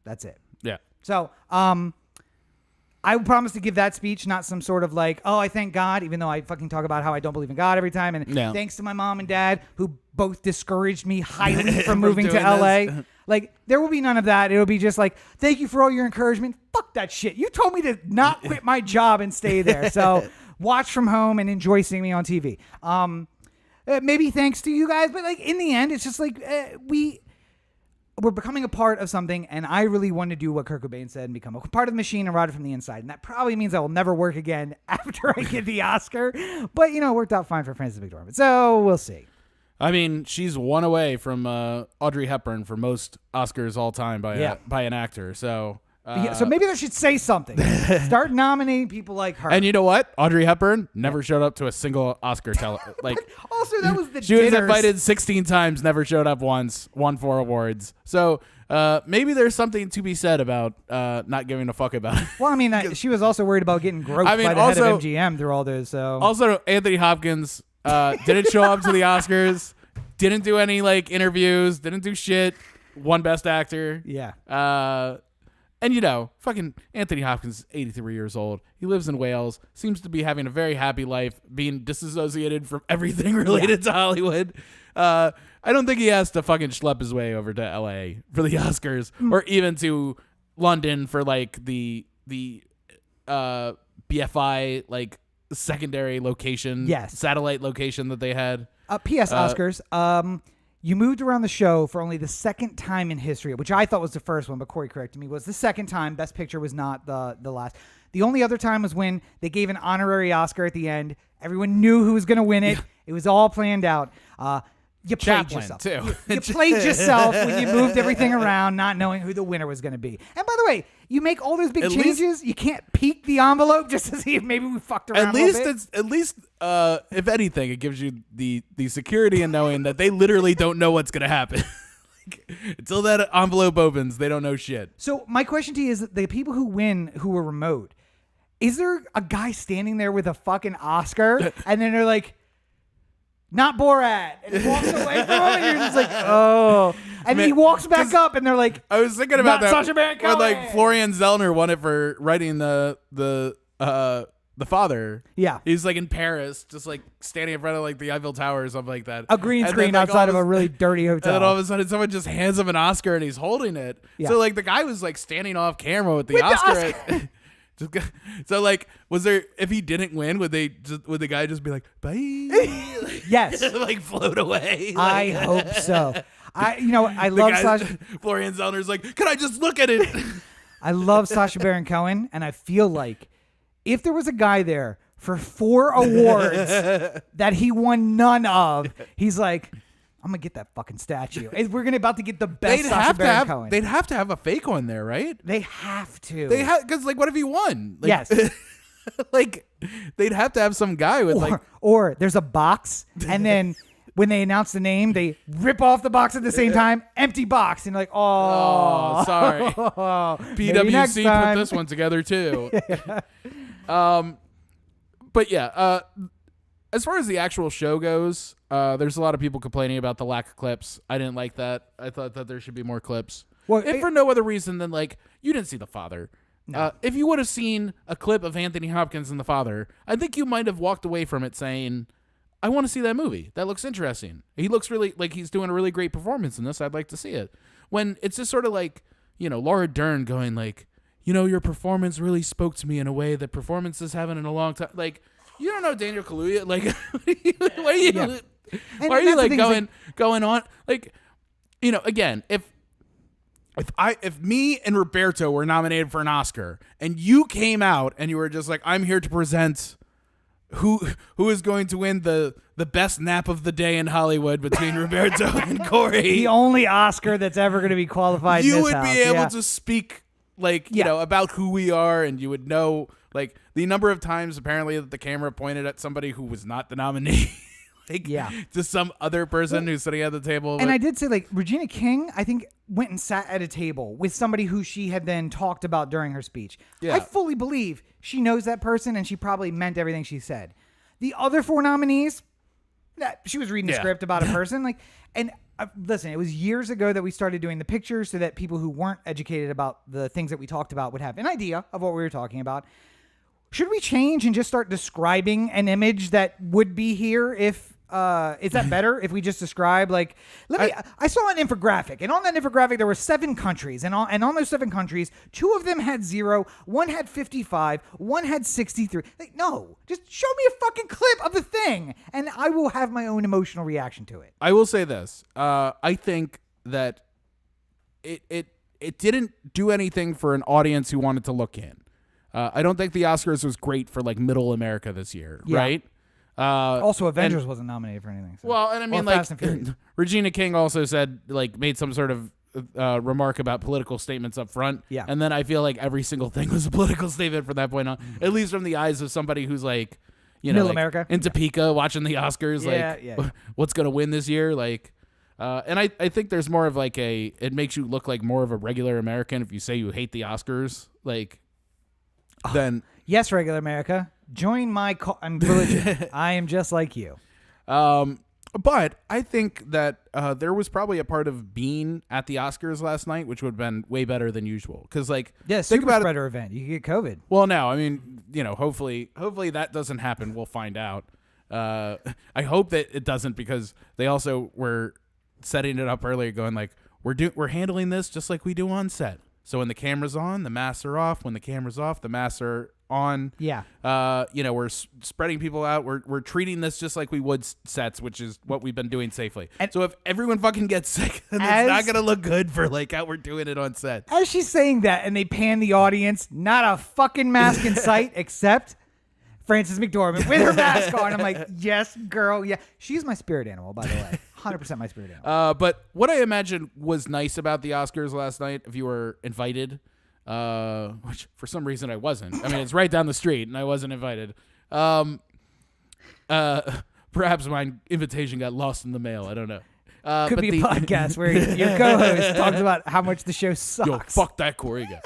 [SPEAKER 2] That's it.
[SPEAKER 3] Yeah.
[SPEAKER 2] So, I promise to give that speech, not some sort of like, oh, I thank God, even though I fucking talk about how I don't believe in God every time. And thanks to my mom and dad who both discouraged me highly from moving to LA. Like, there will be none of that. It'll be just like, thank you for all your encouragement. Fuck that shit. You told me to not quit my job and stay there. So watch from home and enjoy seeing me on TV. Maybe thanks to you guys, but like in the end, it's just like we're becoming a part of something, and I really want to do what Kurt Cobain said and become a part of the machine and rot it from the inside. And that probably means I will never work again after I get the Oscar. But it worked out fine for Frances McDormand, so we'll see.
[SPEAKER 3] I mean, she's one away from Audrey Hepburn for most Oscars all time by an actor. So
[SPEAKER 2] So maybe they should say something. Start nominating people like her.
[SPEAKER 3] And you know what? Audrey Hepburn never showed up to a single Oscar like
[SPEAKER 2] also, that was the
[SPEAKER 3] she
[SPEAKER 2] dinners.
[SPEAKER 3] was invited 16 times, never showed up once, won 4 awards. So maybe there's something to be said about not giving a fuck about it.
[SPEAKER 2] Well, I mean, she was also worried about getting groped by the head of MGM through all this. So
[SPEAKER 3] also, Anthony Hopkins didn't show up to the Oscars, didn't do any like interviews, didn't do shit. Won Best Actor.
[SPEAKER 2] Yeah.
[SPEAKER 3] And you know, fucking Anthony Hopkins is 83 years old. He lives in Wales. Seems to be having a very happy life, being disassociated from everything related to Hollywood. I don't think he has to fucking schlep his way over to LA for the Oscars or even to London for like the BFI like secondary location, satellite location that they had.
[SPEAKER 2] P.S. Oscars. You moved around the show for only the second time in history, which I thought was the first one, but Corey corrected me, was the second time. Best Picture was not the last. The only other time was when they gave an honorary Oscar at the end. Everyone knew who was going to win it. It was all planned out. You played yourself.
[SPEAKER 3] Too.
[SPEAKER 2] You played yourself when you moved everything around, not knowing who the winner was going to be. And by the way, you make all those big changes. You can't peek the envelope just to see if maybe we fucked around.
[SPEAKER 3] At least, if anything, it gives you the security in knowing that they literally don't know what's going to happen. Like, until that envelope opens, they don't know shit.
[SPEAKER 2] So my question to you is: the people who win, who were remote, is there a guy standing there with a fucking Oscar, and then they're like, not Borat, and he walks away from him, and you're just like, oh. And then he walks back up, and they're like,
[SPEAKER 3] I was thinking about that.
[SPEAKER 2] Sacha Baron Cohen.
[SPEAKER 3] When like Florian Zellner won it for writing the father.
[SPEAKER 2] Yeah,
[SPEAKER 3] he's like in Paris, just like standing in front of like the Eiffel Tower or something like that.
[SPEAKER 2] A green screen outside of a really dirty hotel.
[SPEAKER 3] And then all of a sudden, someone just hands him an Oscar, and he's holding it. Yeah. So like the guy was like standing off camera with the Oscar. So like, was there, if he didn't win, would the guy just be like, bye?
[SPEAKER 2] Yes.
[SPEAKER 3] Like float away?
[SPEAKER 2] I hope so. I love Sacha.
[SPEAKER 3] Florian Zellner's like, can I just look at it?
[SPEAKER 2] I love Sacha Baron Cohen, and I feel like if there was a guy there for 4 awards that he won none of, he's like, I'm gonna get that fucking statue. We're about to get the best Sacha Baron Cohen.
[SPEAKER 3] They'd have to have a fake one there, right?
[SPEAKER 2] They have to.
[SPEAKER 3] They have, because like, what if he won? Like,
[SPEAKER 2] yes.
[SPEAKER 3] Like, they'd have to have some guy with
[SPEAKER 2] or there's a box, and then when they announce the name, they rip off the box at the same time. Empty box, and you're like, oh,
[SPEAKER 3] sorry. PwC put this one together too. But yeah, as far as the actual show goes, there's a lot of people complaining about the lack of clips. I didn't like that. I thought that there should be more clips. Well, if for no other reason than like, you didn't see The Father. No. If you would have seen a clip of Anthony Hopkins in The Father, I think you might have walked away from it saying, I want to see that movie. That looks interesting. He looks really like he's doing a really great performance in this. I'd like to see it. When it's just sort of like, Laura Dern going like, your performance really spoke to me in a way that performances haven't in a long time. Like, you don't know Daniel Kaluuya. Like, why are you like going on? Like, again, if me and Roberto were nominated for an Oscar and you came out and you were just like, I'm here to present who is going to win the best nap of the day in Hollywood between Roberto and Corey,
[SPEAKER 2] the only Oscar that's ever going to be qualified,
[SPEAKER 3] you would be able to speak about who we are, and you would know like the number of times apparently that the camera pointed at somebody who was not the nominee. To some other person who's sitting at the table.
[SPEAKER 2] And I did say, like, Regina King, I think, went and sat at a table with somebody who she had then talked about during her speech. Yeah. I fully believe she knows that person, and she probably meant everything she said. The other 4 nominees, she was reading a script about a person. Listen, it was years ago that we started doing the pictures so that people who weren't educated about the things that we talked about would have an idea of what we were talking about. Should we change and just start describing an image that would be here if... is that better if we just describe I saw an infographic, and on that infographic there were 7 countries, and on those 7 countries, 2 of them had 0, 1 had 55, 1 had 63. No, just show me a fucking clip of the thing, and I will have my own emotional reaction to it.
[SPEAKER 3] I will say this: I think that it didn't do anything for an audience who wanted to look in. I don't think the Oscars was great for like Middle America this year, right?
[SPEAKER 2] Also, Avengers wasn't nominated for anything. So.
[SPEAKER 3] Well, and I mean, Regina King also said, like, made some sort of remark about political statements up front.
[SPEAKER 2] Yeah.
[SPEAKER 3] And then I feel like every single thing was a political statement from that point on, at least from the eyes of somebody who's like,
[SPEAKER 2] Middle
[SPEAKER 3] like
[SPEAKER 2] America.
[SPEAKER 3] in Topeka watching the Oscars,
[SPEAKER 2] Yeah.
[SPEAKER 3] what's going to win this year? Like, and I think there's more of like it makes you look like more of a regular American if you say you hate the Oscars, like, then.
[SPEAKER 2] Yes, regular America. Join my I'm religion. I am just like you.
[SPEAKER 3] But I think that there was probably a part of being at the Oscars last night, which would have been way better than usual. Because, like,
[SPEAKER 2] Yeah,
[SPEAKER 3] think
[SPEAKER 2] super
[SPEAKER 3] about
[SPEAKER 2] spreader event. You could get COVID.
[SPEAKER 3] Well, no, I mean, hopefully that doesn't happen. We'll find out. I hope that it doesn't, because they also were setting it up earlier, going like, we're handling this just like we do on set. So when the camera's on, the masks are off. When the camera's off, the masks are on.
[SPEAKER 2] Yeah.
[SPEAKER 3] We're spreading people out. We're treating this just like we would sets, which is what we've been doing safely. And so if everyone fucking gets sick, then it's not gonna look good for like how we're doing it on set.
[SPEAKER 2] As she's saying that, and they pan the audience, not a fucking mask in sight, except Frances McDormand with her mask on. I'm like, yes, girl, yeah. She's my spirit animal, by the way. 100% my spirit animal.
[SPEAKER 3] But what I imagine was nice about the Oscars last night, if you were invited, which for some reason I wasn't. I mean, it's right down the street, and I wasn't invited. Perhaps my invitation got lost in the mail. I don't know.
[SPEAKER 2] Could be a podcast where your co-host talks about how much the show sucks.
[SPEAKER 3] Yo, fuck that Corey guy.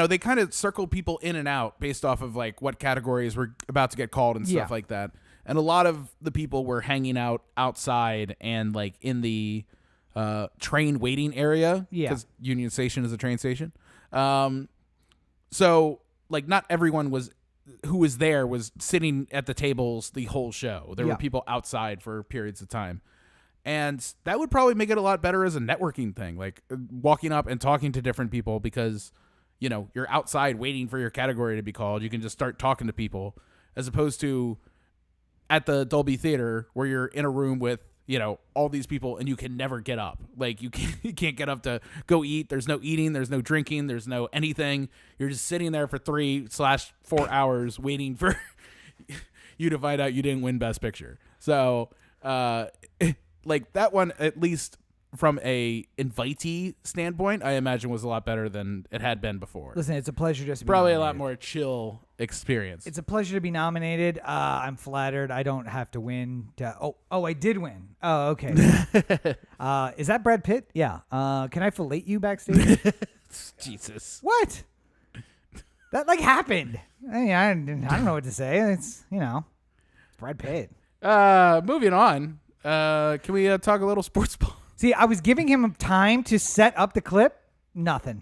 [SPEAKER 3] They kind of circle people in and out based off of like what categories were about to get called and stuff like that. And a lot of the people were hanging out outside and like in the train waiting area. Yeah. Because Union Station is a train station. So like not everyone who was there was sitting at the tables the whole show. There were people outside for periods of time. And that would probably make it a lot better as a networking thing, like walking up and talking to different people, because, you're outside waiting for your category to be called. You can just start talking to people, as opposed to at the Dolby Theater where you're in a room with, all these people and you can never get up. Like you can't get up to go eat. There's no eating. There's no drinking. There's no anything. You're just sitting there for 3/4 hours waiting for you to find out you didn't win Best Picture. So, like that one, at least from a invitee standpoint, I imagine was a lot better than it had been before.
[SPEAKER 2] Listen, it's a pleasure just to be
[SPEAKER 3] probably
[SPEAKER 2] nominated.
[SPEAKER 3] A lot more chill experience.
[SPEAKER 2] It's a pleasure to be nominated. I'm flattered. I don't have to win. I did win. Oh, okay. Is that Brad Pitt? Yeah. Can I fillet you backstage?
[SPEAKER 3] Jesus.
[SPEAKER 2] What? That like happened. I don't know what to say. It's Brad Pitt.
[SPEAKER 3] Moving on. Can we talk a little sports ball?
[SPEAKER 2] See, I was giving him time to set up the clip. Nothing.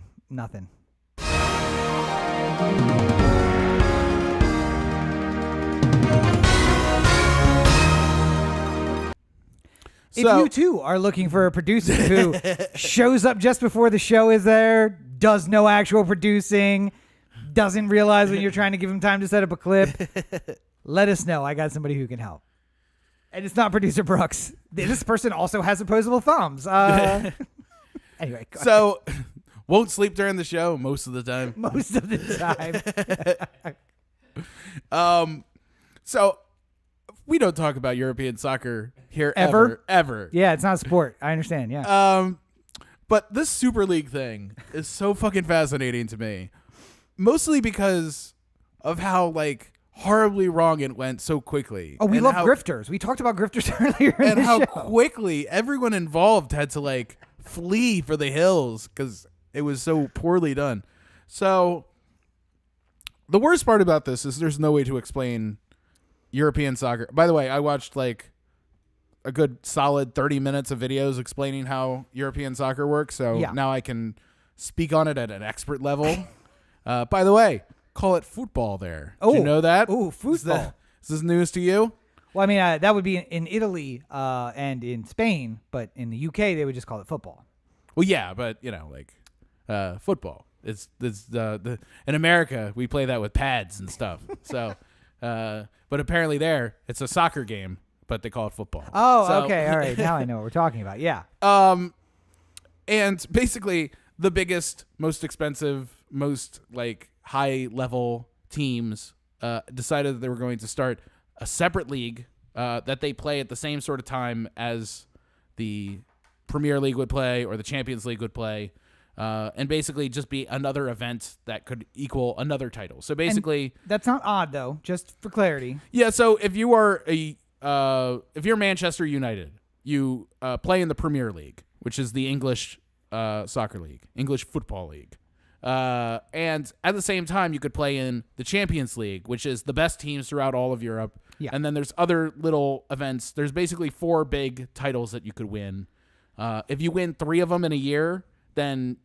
[SPEAKER 2] If you too are looking for a producer who shows up just before the show is there, does no actual producing, doesn't realize when you're trying to give him time to set up a clip, let us know. I got somebody who can help. And it's not producer Brooks. This person also has opposable thumbs. Anyway.
[SPEAKER 3] So, won't sleep during the show most of the time.
[SPEAKER 2] Most of the time.
[SPEAKER 3] So, we don't talk about European soccer here
[SPEAKER 2] ever.
[SPEAKER 3] Yeah,
[SPEAKER 2] it's not a sport. I understand, yeah.
[SPEAKER 3] But this Super League thing is so fucking fascinating to me. Mostly because of how, like, horribly wrong it went so quickly.
[SPEAKER 2] Oh, we love grifters. We talked about grifters earlier in the show.
[SPEAKER 3] And how quickly everyone involved had to like flee for the hills because it was so poorly done. So the worst part about this is there's no way to explain European soccer. By the way, I watched like a good solid 30 minutes of videos explaining how European soccer works. So now I can speak on it at an expert level. By the way, call it football there. Did you know that?
[SPEAKER 2] Oh, football.
[SPEAKER 3] Is this news to you?
[SPEAKER 2] Well, I mean, that would be in Italy and in Spain, but in the UK, they would just call it football.
[SPEAKER 3] Well, yeah, but, football. It's in America, we play that with pads and stuff. So, but apparently there, it's a soccer game, but they call it football.
[SPEAKER 2] Oh, okay. All right. Now I know what we're talking about. Yeah.
[SPEAKER 3] And basically, the biggest, most expensive, most, like, high-level teams decided that they were going to start a separate league that they play at the same sort of time as the Premier League would play or the Champions League would play, and basically just be another event that could equal another title. So basically,
[SPEAKER 2] And that's not odd though. Just for clarity.
[SPEAKER 3] yeah. So if you are if you're Manchester United, you play in the Premier League, which is the English soccer league, English football league. And at the same time, you could play in the Champions League, which is the best teams throughout all of Europe.
[SPEAKER 2] Yeah.
[SPEAKER 3] And then there's other little events. There's basically 4 big titles that you could win. If you win 3 of them in a year, then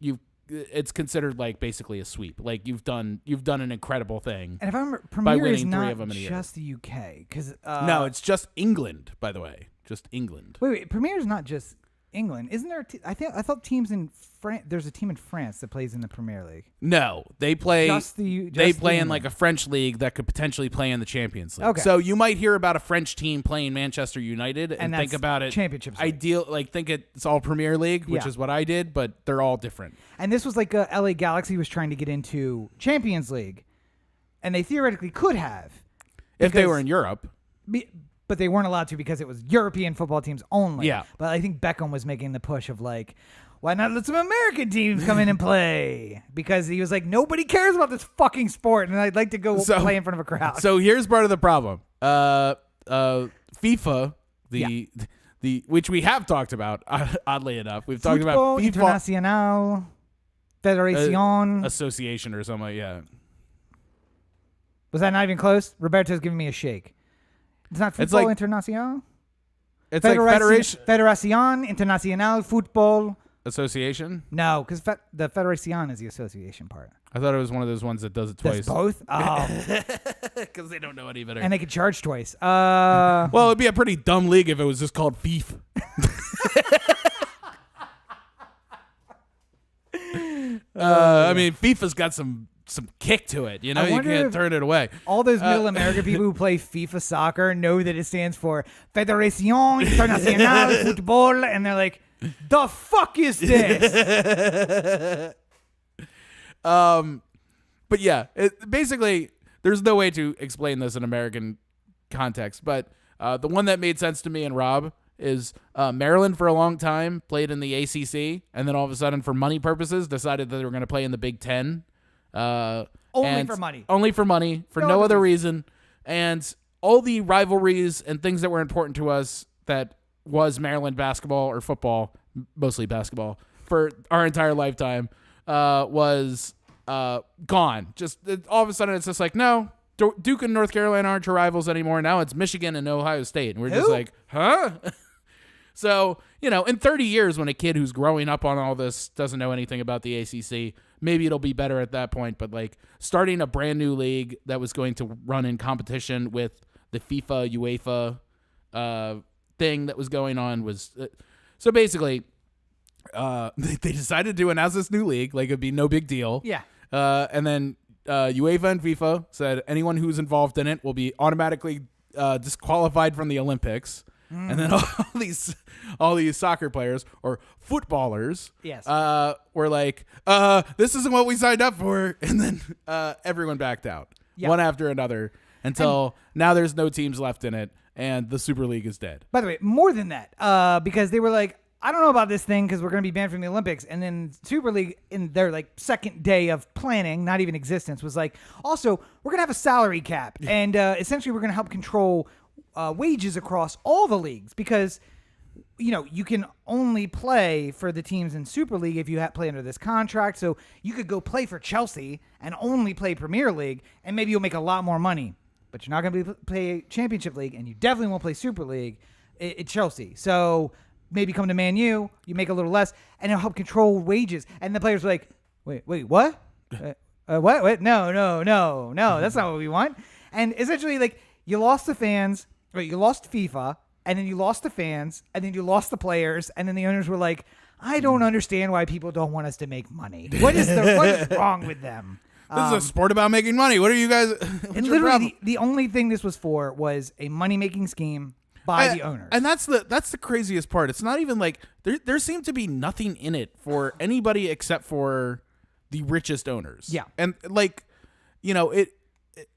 [SPEAKER 3] it's considered like basically a sweep. Like you've done an incredible thing.
[SPEAKER 2] And if I remember,
[SPEAKER 3] By
[SPEAKER 2] Premier is
[SPEAKER 3] winning 3
[SPEAKER 2] not
[SPEAKER 3] of them in a year.
[SPEAKER 2] just the UK. Because
[SPEAKER 3] No, it's just England, by the way. Just England.
[SPEAKER 2] wait, Premier is not just England, isn't there? I thought teams in France. There's a team in France that plays in the Premier League.
[SPEAKER 3] No, they play.
[SPEAKER 2] They
[SPEAKER 3] play in like a French league that could potentially play in the Champions League.
[SPEAKER 2] Okay.
[SPEAKER 3] So you might hear about a French team playing Manchester United and think
[SPEAKER 2] that's
[SPEAKER 3] about it.
[SPEAKER 2] Championships League.
[SPEAKER 3] Ideal, like think it's all Premier League, which
[SPEAKER 2] Yeah.
[SPEAKER 3] is what I did, but they're all different.
[SPEAKER 2] And this was like LA Galaxy was trying to get into Champions League, and they theoretically could have
[SPEAKER 3] If they
[SPEAKER 2] because-
[SPEAKER 3] were in Europe.
[SPEAKER 2] but they weren't allowed to because it was European football teams only.
[SPEAKER 3] Yeah.
[SPEAKER 2] But I think Beckham was making the push of like, why not let some American teams come in and play? Because he was like, nobody cares about this fucking sport, and I'd like to go play in front of a crowd.
[SPEAKER 3] So here's part of the problem. FIFA, the which we have talked about, oddly enough. We've talked about
[SPEAKER 2] Football
[SPEAKER 3] FIFA
[SPEAKER 2] Internacional Federación.
[SPEAKER 3] Association or something like that.
[SPEAKER 2] Was that not even close? Roberto's giving me a shake. It's not
[SPEAKER 3] It's
[SPEAKER 2] Football
[SPEAKER 3] like-
[SPEAKER 2] Internacional?
[SPEAKER 3] It's like Federation
[SPEAKER 2] Federación Internacional Fútbol.
[SPEAKER 3] Association.
[SPEAKER 2] No, because the Federación is the association part.
[SPEAKER 3] I thought it was one of those ones that does it twice.
[SPEAKER 2] That's both? Oh.
[SPEAKER 3] Because they don't know any better.
[SPEAKER 2] And they could charge twice.
[SPEAKER 3] Well, it'd be a pretty dumb league if it was just called FIFA. I mean, FIFA's got some kick to it. You know,
[SPEAKER 2] I
[SPEAKER 3] you
[SPEAKER 2] wonder
[SPEAKER 3] can't
[SPEAKER 2] if
[SPEAKER 3] turn it away.
[SPEAKER 2] all those middle American people who play FIFA soccer know that it stands for Federación Internacional Fútbol, and they're like, the fuck is this?
[SPEAKER 3] But yeah, basically, there's no way to explain this in American context. But the one that made sense to me and Rob is Maryland for a long time played in the ACC, and then all of a sudden, for money purposes, decided that they were going to play in the Big Ten.
[SPEAKER 2] Only for money.
[SPEAKER 3] Only for money, for no other reason. And all the rivalries and things that were important to us that was Maryland basketball or football, mostly basketball, for our entire lifetime was gone. Just all of a sudden, it's just like, no, Duke and North Carolina aren't your rivals anymore. Now it's Michigan and Ohio State. And we're just like, huh? So, you know, in 30 years, when a kid who's growing up on all this doesn't know anything about the ACC, maybe it'll be better at that point. But like starting a brand new league that was going to run in competition with the FIFA, UEFA thing that was going on was so basically they decided to announce this new league like it'd be no big deal.
[SPEAKER 2] Yeah.
[SPEAKER 3] And then UEFA and FIFA said anyone who's involved in it will be automatically disqualified from the Olympics. And then all these soccer players or footballers
[SPEAKER 2] Yes.
[SPEAKER 3] were like, this isn't what we signed up for. And then everyone backed out one after another until now there's no teams left in it and the Super League is dead.
[SPEAKER 2] By the way, more than that, because they were like, I don't know about this thing because we're going to be banned from the Olympics. And then Super League, in their like second day of planning, not even existence, was like, also, we're going to have a salary cap. And essentially, we're going to help control wages across all the leagues because, you know, you can only play for the teams in Super League if you play under this contract. So you could go play for Chelsea and only play Premier League, and maybe you'll make a lot more money. But you're not going to play Championship League, and you definitely won't play Super League at Chelsea. So maybe come to Man U, you make a little less, and it'll help control wages. And the players are like, wait, what? What? No, that's not what we want. And essentially, like, you lost the fans, right? You lost FIFA, and then you lost the fans, and then you lost the players, and then the owners were like, I don't understand why people don't want us to make money. What is wrong with them?
[SPEAKER 3] This is a sport about making money. What are you guys?
[SPEAKER 2] And literally, the only thing this was for was a money-making scheme by the owners.
[SPEAKER 3] And that's the craziest part. It's not even like there seemed to be nothing in it for anybody except for the richest owners.
[SPEAKER 2] Yeah.
[SPEAKER 3] And like, you know,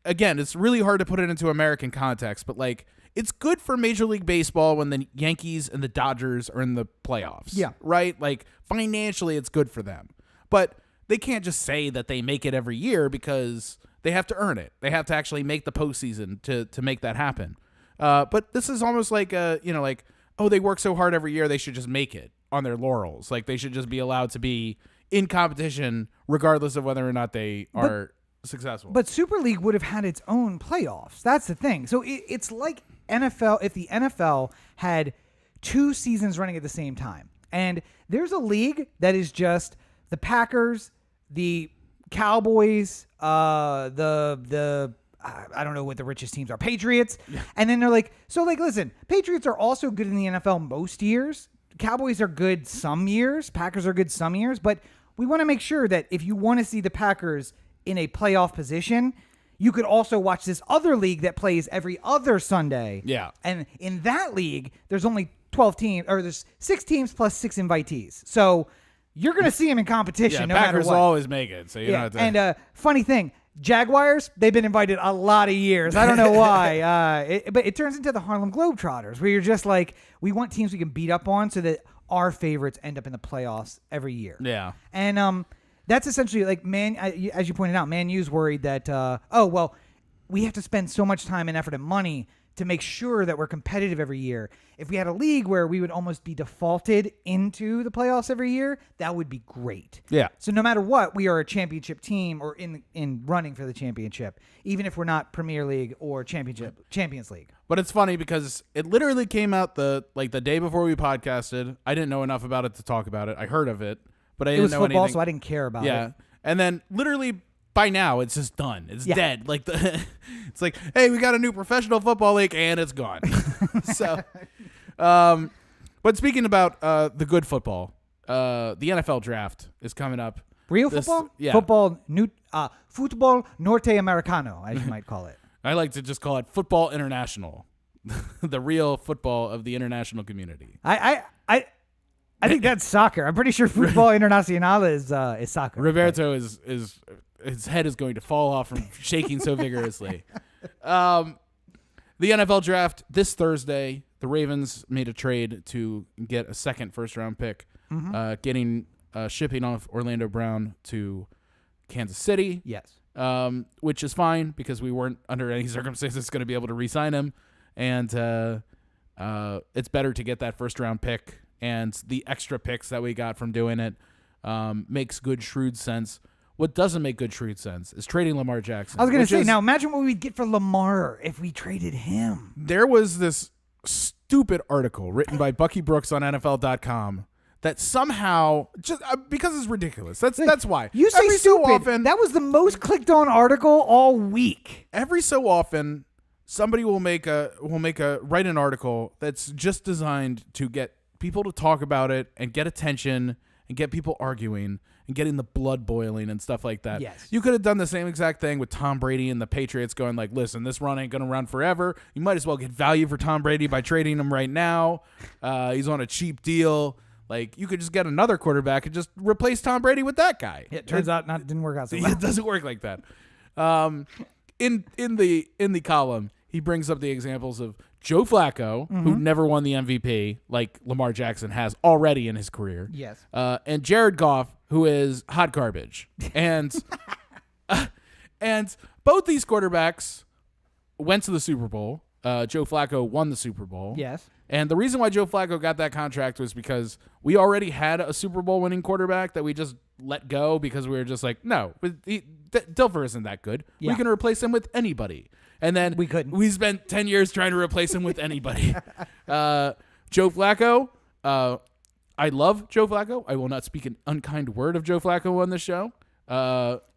[SPEAKER 3] again, it's really hard to put it into American context, but like it's good for Major League Baseball when the Yankees and the Dodgers are in the playoffs.
[SPEAKER 2] Yeah.
[SPEAKER 3] Right? Like financially it's good for them. But they can't just say that they make it every year because they have to earn it. They have to actually make the postseason to make that happen. But this is almost like they work so hard every year they should just make it on their laurels. Like they should just be allowed to be in competition regardless of whether or not they are successful.
[SPEAKER 2] But Super League would have had its own playoffs. That's the thing. So it's like NFL, if the NFL had 2 seasons running at the same time. And there's a league that is just the Packers, the Cowboys, I don't know what the richest teams are, Patriots. Yeah. And then they're like, listen, Patriots are also good in the NFL most years. Cowboys are good some years. Packers are good some years. But we want to make sure that if you want to see the Packers in a playoff position, you could also watch this other league that plays every other Sunday.
[SPEAKER 3] Yeah.
[SPEAKER 2] And in that league, there's only 12 teams, or there's 6 teams plus 6 invitees. So you're going to see them in competition no matter what.
[SPEAKER 3] Packers always make it. So you don't have to.
[SPEAKER 2] And funny thing, Jaguars, they've been invited a lot of years. I don't know why. But it turns into the Harlem Globetrotters, where you're just like, we want teams we can beat up on so that our favorites end up in the playoffs every year.
[SPEAKER 3] Yeah.
[SPEAKER 2] And that's essentially like, as you pointed out, Man U's worried that, we have to spend so much time and effort and money to make sure that we're competitive every year. If we had a league where we would almost be defaulted into the playoffs every year, that would be great.
[SPEAKER 3] Yeah.
[SPEAKER 2] So no matter what, we are a championship team or in running for the championship, even if we're not Premier League or Champions League.
[SPEAKER 3] But it's funny because it literally came out the day before we podcasted. I didn't know enough about it to talk about it. I heard of it, but I didn't know anything. It was football,
[SPEAKER 2] so I didn't care about it.
[SPEAKER 3] Yeah. And then literally by now it's just done. It's dead. Like it's like, hey, we got a new professional football league and it's gone. So, but speaking about the good football, the NFL draft is coming up.
[SPEAKER 2] Real football?
[SPEAKER 3] Yeah.
[SPEAKER 2] Football norteamericano, as you might call it.
[SPEAKER 3] I like to just call it football international, the real football of the international community.
[SPEAKER 2] I think that's soccer. I'm pretty sure football internacional is soccer.
[SPEAKER 3] Roberto is his head is going to fall off from shaking so vigorously. The NFL draft this Thursday, the Ravens made a trade to get a second first-round pick, shipping off Orlando Brown to Kansas City.
[SPEAKER 2] Yes.
[SPEAKER 3] Which is fine because we weren't under any circumstances going to be able to re-sign him. And it's better to get that first-round pick, and the extra picks that we got from doing it makes good, shrewd sense. What doesn't make good, shrewd sense is trading Lamar Jackson.
[SPEAKER 2] I was going to say, now imagine what we'd get for Lamar if we traded him.
[SPEAKER 3] There was this stupid article written by Bucky Brooks on NFL.com that somehow, just because it's ridiculous. That's why.
[SPEAKER 2] You say stupid. So often, that was the most clicked on article all week.
[SPEAKER 3] Every so often, somebody will write an article that's just designed to get people to talk about it and get attention and get people arguing and getting the blood boiling and stuff like that.
[SPEAKER 2] Yes.
[SPEAKER 3] You could have done the same exact thing with Tom Brady and the Patriots going like, listen, this run ain't going to run forever. You might as well get value for Tom Brady by trading him right now. He's on a cheap deal. Like, you could just get another quarterback and just replace Tom Brady with that guy.
[SPEAKER 2] It turns out didn't work out so well.
[SPEAKER 3] It doesn't work like that. In the column, he brings up the examples of Joe Flacco, who never won the MVP, like Lamar Jackson has already in his career.
[SPEAKER 2] Yes.
[SPEAKER 3] And Jared Goff, who is hot garbage. And and both these quarterbacks went to the Super Bowl. Joe Flacco won the Super Bowl.
[SPEAKER 2] Yes.
[SPEAKER 3] And the reason why Joe Flacco got that contract was because we already had a Super Bowl winning quarterback that we just let go because we were just like, no, Dilfer isn't that good. Yeah. We can replace him with anybody. And then
[SPEAKER 2] we couldn't.
[SPEAKER 3] We spent 10 years trying to replace him with anybody. Joe Flacco, I love Joe Flacco. I will not speak an unkind word of Joe Flacco on this show.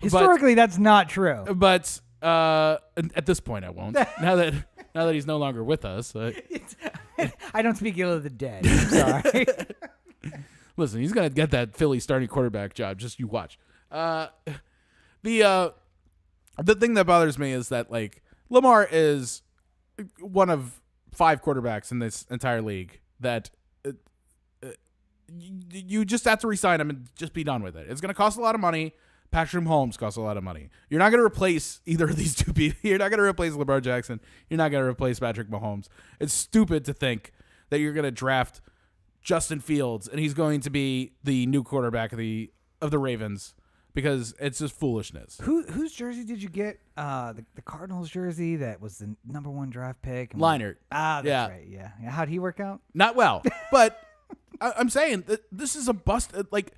[SPEAKER 2] Historically, that's not true.
[SPEAKER 3] But at this point, I won't. Now that he's no longer with us.
[SPEAKER 2] I don't speak ill of the dead. I'm sorry.
[SPEAKER 3] Listen, he's going to get that Philly starting quarterback job. Just you watch. The thing that bothers me is that, like, Lamar is one of 5 quarterbacks in this entire league that you just have to re-sign him and just be done with it. It's going to cost a lot of money, Patrick Mahomes costs a lot of money. You're not going to replace either of these two people. You're not going to replace Lamar Jackson. You're not going to replace Patrick Mahomes. It's stupid to think that you're going to draft Justin Fields and he's going to be the new quarterback of the Ravens, because it's just foolishness.
[SPEAKER 2] Whose jersey did you get? The Cardinals jersey that was the number 1 draft pick.
[SPEAKER 3] Leinart.
[SPEAKER 2] That's right. Yeah. How'd he work out?
[SPEAKER 3] Not well, but I'm saying that this is a bust. Like,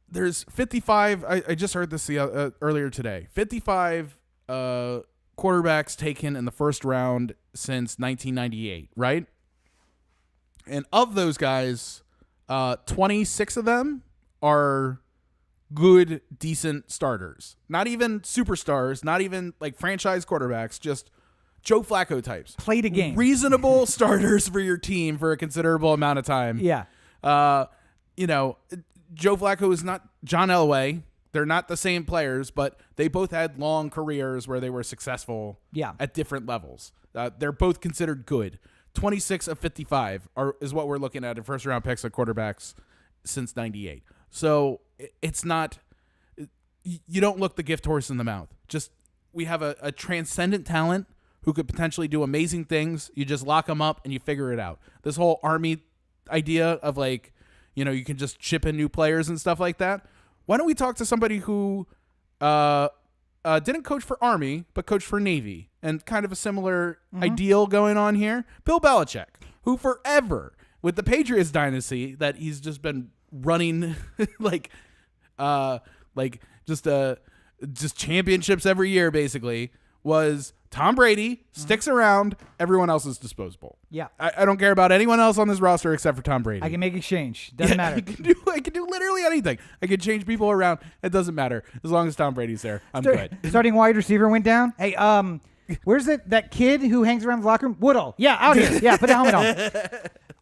[SPEAKER 3] there's 55. I just heard this earlier today. 55 quarterbacks taken in the first round since 1998, right? And of those guys, 26 of them are good, decent starters. Not even superstars, not even like franchise quarterbacks, just Joe Flacco types.
[SPEAKER 2] Played a game.
[SPEAKER 3] Reasonable starters for your team for a considerable amount of time.
[SPEAKER 2] Yeah.
[SPEAKER 3] Joe Flacco is not John Elway. They're not the same players, but they both had long careers where they were successful at different levels. They're both considered good. 26 of 55 is what we're looking at in first-round picks of quarterbacks since 98. So it's not – you don't look the gift horse in the mouth. Just we have a transcendent talent who could potentially do amazing things. You just lock them up and you figure it out. This whole Army idea of like, you can just chip in new players and stuff like that. Why don't we talk to somebody who didn't coach for Army but coached for Navy, and kind of a similar ideal going on here? Bill Belichick, who forever with the Patriots dynasty that he's just been running just championships every year, basically, was Tom Brady sticks around, everyone else is disposable.
[SPEAKER 2] Yeah.
[SPEAKER 3] I don't care about anyone else on this roster except for Tom Brady.
[SPEAKER 2] I can make exchange. Doesn't matter.
[SPEAKER 3] I can do literally anything. I can change people around. It doesn't matter. As long as Tom Brady's there, I'm good.
[SPEAKER 2] Starting wide receiver went down. Hey, where's that kid who hangs around the locker room? Woodall. Yeah, out here. Yeah, put the helmet on.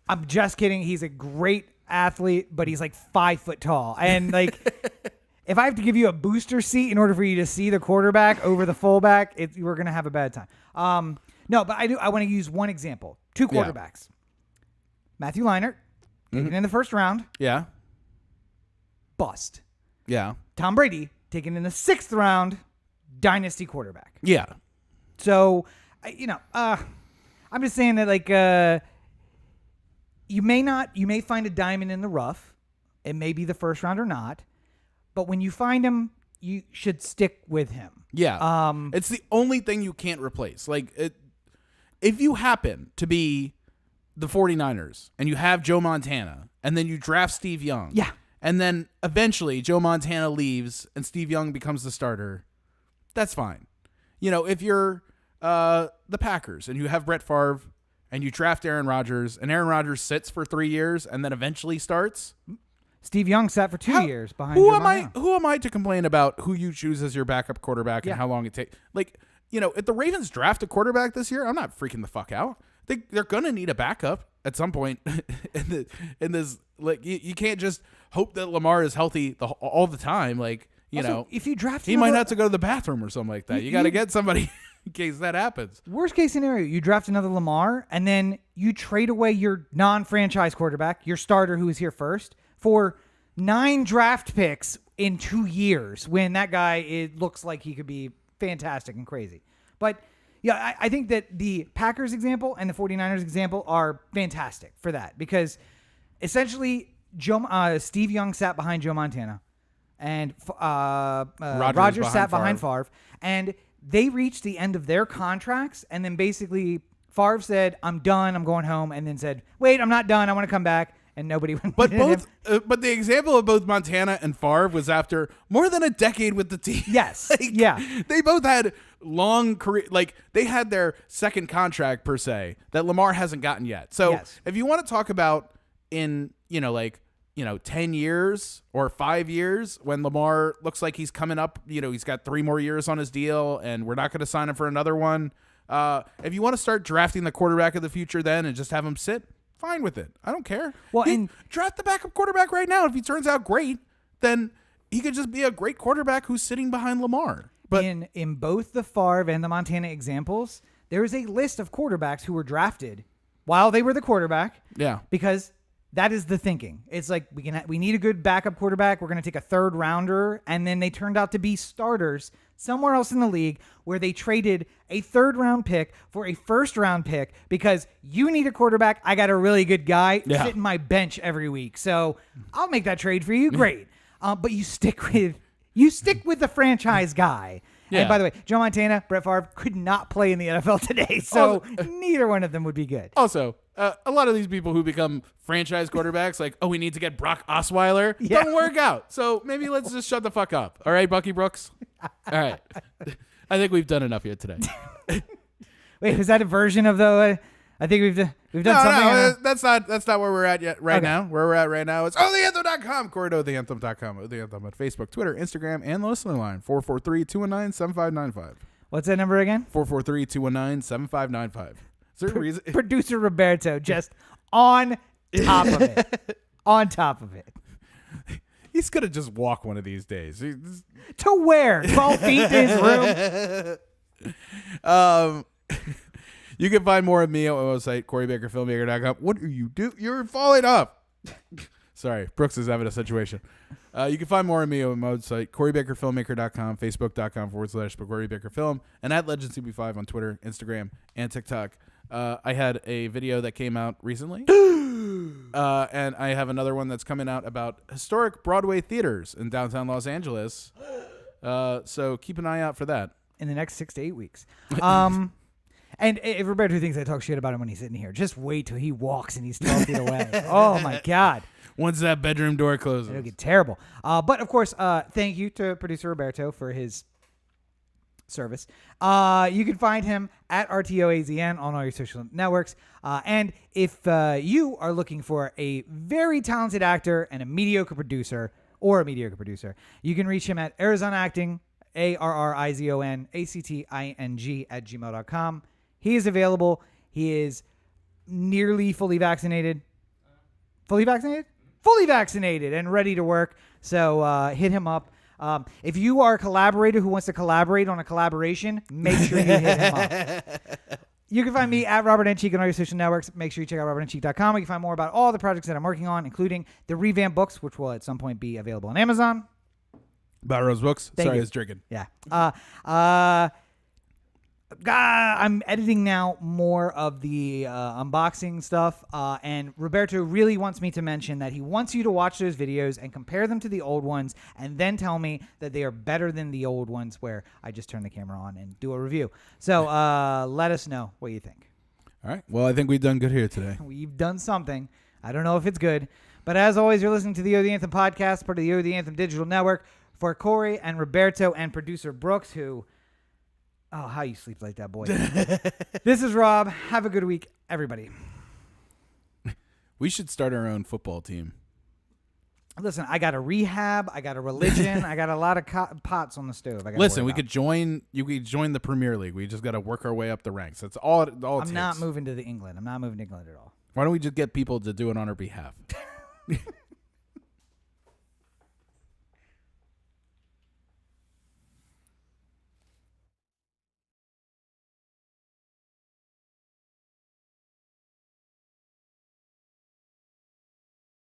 [SPEAKER 2] I'm just kidding. He's a great athlete, but he's like 5 foot tall. And like, if I have to give you a booster seat in order for you to see the quarterback over the fullback, we're going to have a bad time. No, but I want to use one example. 2 quarterbacks. Matthew Leinart, taken in the first round.
[SPEAKER 3] Yeah.
[SPEAKER 2] Bust.
[SPEAKER 3] Yeah.
[SPEAKER 2] Tom Brady, taken in the 6th round, dynasty quarterback.
[SPEAKER 3] Yeah.
[SPEAKER 2] So, I'm just saying that, like, you may find a diamond in the rough. It may be the first round or not. But when you find him, you should stick with him.
[SPEAKER 3] Yeah. It's the only thing you can't replace. Like, if you happen to be the 49ers and you have Joe Montana and then you draft Steve Young.
[SPEAKER 2] Yeah.
[SPEAKER 3] And then eventually Joe Montana leaves and Steve Young becomes the starter, that's fine. If you're the Packers and you have Brett Favre and you draft Aaron Rodgers and Aaron Rodgers sits for 3 years and then eventually starts.
[SPEAKER 2] Steve Young sat for 2 years behind Joe Montana.
[SPEAKER 3] Who am I to complain about who you choose as your backup quarterback and how long it takes? Like, if the Ravens draft a quarterback this year, I'm not freaking the fuck out. They're gonna need a backup at some point in this. Like, you can't just hope that Lamar is healthy all the time. Like,
[SPEAKER 2] also, if you draft,
[SPEAKER 3] he might have to go to the bathroom or something like that. You got to get somebody in case that happens.
[SPEAKER 2] Worst case scenario, you draft another Lamar and then you trade away your non-franchise quarterback, your starter who was here first, for 9 draft picks in 2 years when that guy looks like he could be fantastic and crazy. But yeah, I think that the Packers example and the 49ers example are fantastic for that, because essentially Steve Young sat behind Joe Montana and Rodgers sat behind Favre, and they reached the end of their contracts, and then basically Favre said, "I'm done, I'm going home," and then said, "Wait, I'm not done, I want to come back." And nobody went.
[SPEAKER 3] But but the example of both Montana and Favre was after more than a decade with the team.
[SPEAKER 2] Yes. Yeah.
[SPEAKER 3] They both had long career. Like, they had their second contract per se that Lamar hasn't gotten yet. So if you want to talk about in 10 years or 5 years when Lamar looks like he's coming up, he's got 3 more years on his deal and we're not going to sign him for another one. If you want to start drafting the quarterback of the future then and just have him sit, fine with it. I don't care.
[SPEAKER 2] Well, and
[SPEAKER 3] draft the backup quarterback right now. If he turns out great, then he could just be a great quarterback who's sitting behind Lamar. But
[SPEAKER 2] in both the Favre and the Montana examples, there is a list of quarterbacks who were drafted while they were the quarterback.
[SPEAKER 3] Yeah.
[SPEAKER 2] Because That is the thinking. It's like we need a good backup quarterback. We're going to take a third rounder, and then they turned out to be starters somewhere else in the league where they traded a third round pick for a first round pick because you need a quarterback. I got a really good guy sitting my bench every week, so I'll make that trade for you. Great, but you stick with the franchise guy. Yeah. And by the way, Joe Montana, Brett Favre could not play in the NFL today, so neither one of them would be good.
[SPEAKER 3] Also, a lot of these people who become franchise quarterbacks, like, we need to get Brock Osweiler, don't work out. So maybe let's just shut the fuck up. All right, Bucky Brooks? All right. I think we've done enough here today.
[SPEAKER 2] Wait, was that a version of the... I think we've done something.
[SPEAKER 3] No, that's not where we're at yet. Now, where we're at right now is OTheAnthem.com. Corey to OTheAnthem.com. OTheAnthem on Facebook, Twitter, Instagram, and the listener line 443-219-7595.
[SPEAKER 2] What's that number again?
[SPEAKER 3] 443-219-7595. Is there a reason?
[SPEAKER 2] Producer Roberto just on top of it. On top of it.
[SPEAKER 3] He's gonna just walk one of these days.
[SPEAKER 2] To where? 12 feet to his room.
[SPEAKER 3] You can find more of me on my website, CoreyBakerFilmmaker.com. What are you doing? You're falling off. Sorry, Brooks is having a situation. You can find more of me on my website, CoreyBakerFilmmaker.com, Facebook.com/CoreyBakerFilm, and at LegendsCB5 on Twitter, Instagram, and TikTok. I had a video that came out recently, and I have another one that's coming out about historic Broadway theaters in downtown Los Angeles. So keep an eye out for that.
[SPEAKER 2] In the next 6 to 8 weeks. And if Roberto thinks I talk shit about him when he's sitting here, just wait till he walks and he's 12 feet away. Oh, my God.
[SPEAKER 3] Once that bedroom door closes.
[SPEAKER 2] It'll get terrible. But, of course, thank you to producer Roberto for his service. You can find him at RTOAZN on all your social networks. And if you are looking for a very talented actor and a mediocre producer, you can reach him at Arizona Acting, ARRIZONACTING @gmail.com. He is available. He is nearly fully vaccinated. Fully vaccinated and ready to work. So hit him up. If you are a collaborator who wants to collaborate on a collaboration, make sure you hit him up. You can find me at Robert N. Cheek on all your social networks. Make sure you check out robertncheek.com. You can find more about all the projects that I'm working on, including the revamped books, which will at some point be available on Amazon.
[SPEAKER 3] About Rose Books.
[SPEAKER 2] Thank
[SPEAKER 3] Sorry,
[SPEAKER 2] you.
[SPEAKER 3] I was drinking.
[SPEAKER 2] Yeah. I'm editing now more of the unboxing stuff, and Roberto really wants me to mention that he wants you to watch those videos and compare them to the old ones and then tell me that they are better than the old ones where I just turn the camera on and do a review. So let us know what you think.
[SPEAKER 3] All right. Well, I think we've done good here today.
[SPEAKER 2] We've done something. I don't know if it's good. But as always, you're listening to the The Anthem podcast, part of the The Anthem Digital Network. For Corey and Roberto and producer Brooks, who... Oh, how you sleep like that, boy. This is Rob. Have a good week, everybody.
[SPEAKER 3] We should start our own football team.
[SPEAKER 2] Listen, I got a rehab. I got a religion. I got a lot of pots on the stove.
[SPEAKER 3] Listen, we could join. You could join the Premier League. We just got to work our way up the ranks. That's all.
[SPEAKER 2] I'm not moving to England. I'm not moving to England at all.
[SPEAKER 3] Why don't we just get people to do it on our behalf?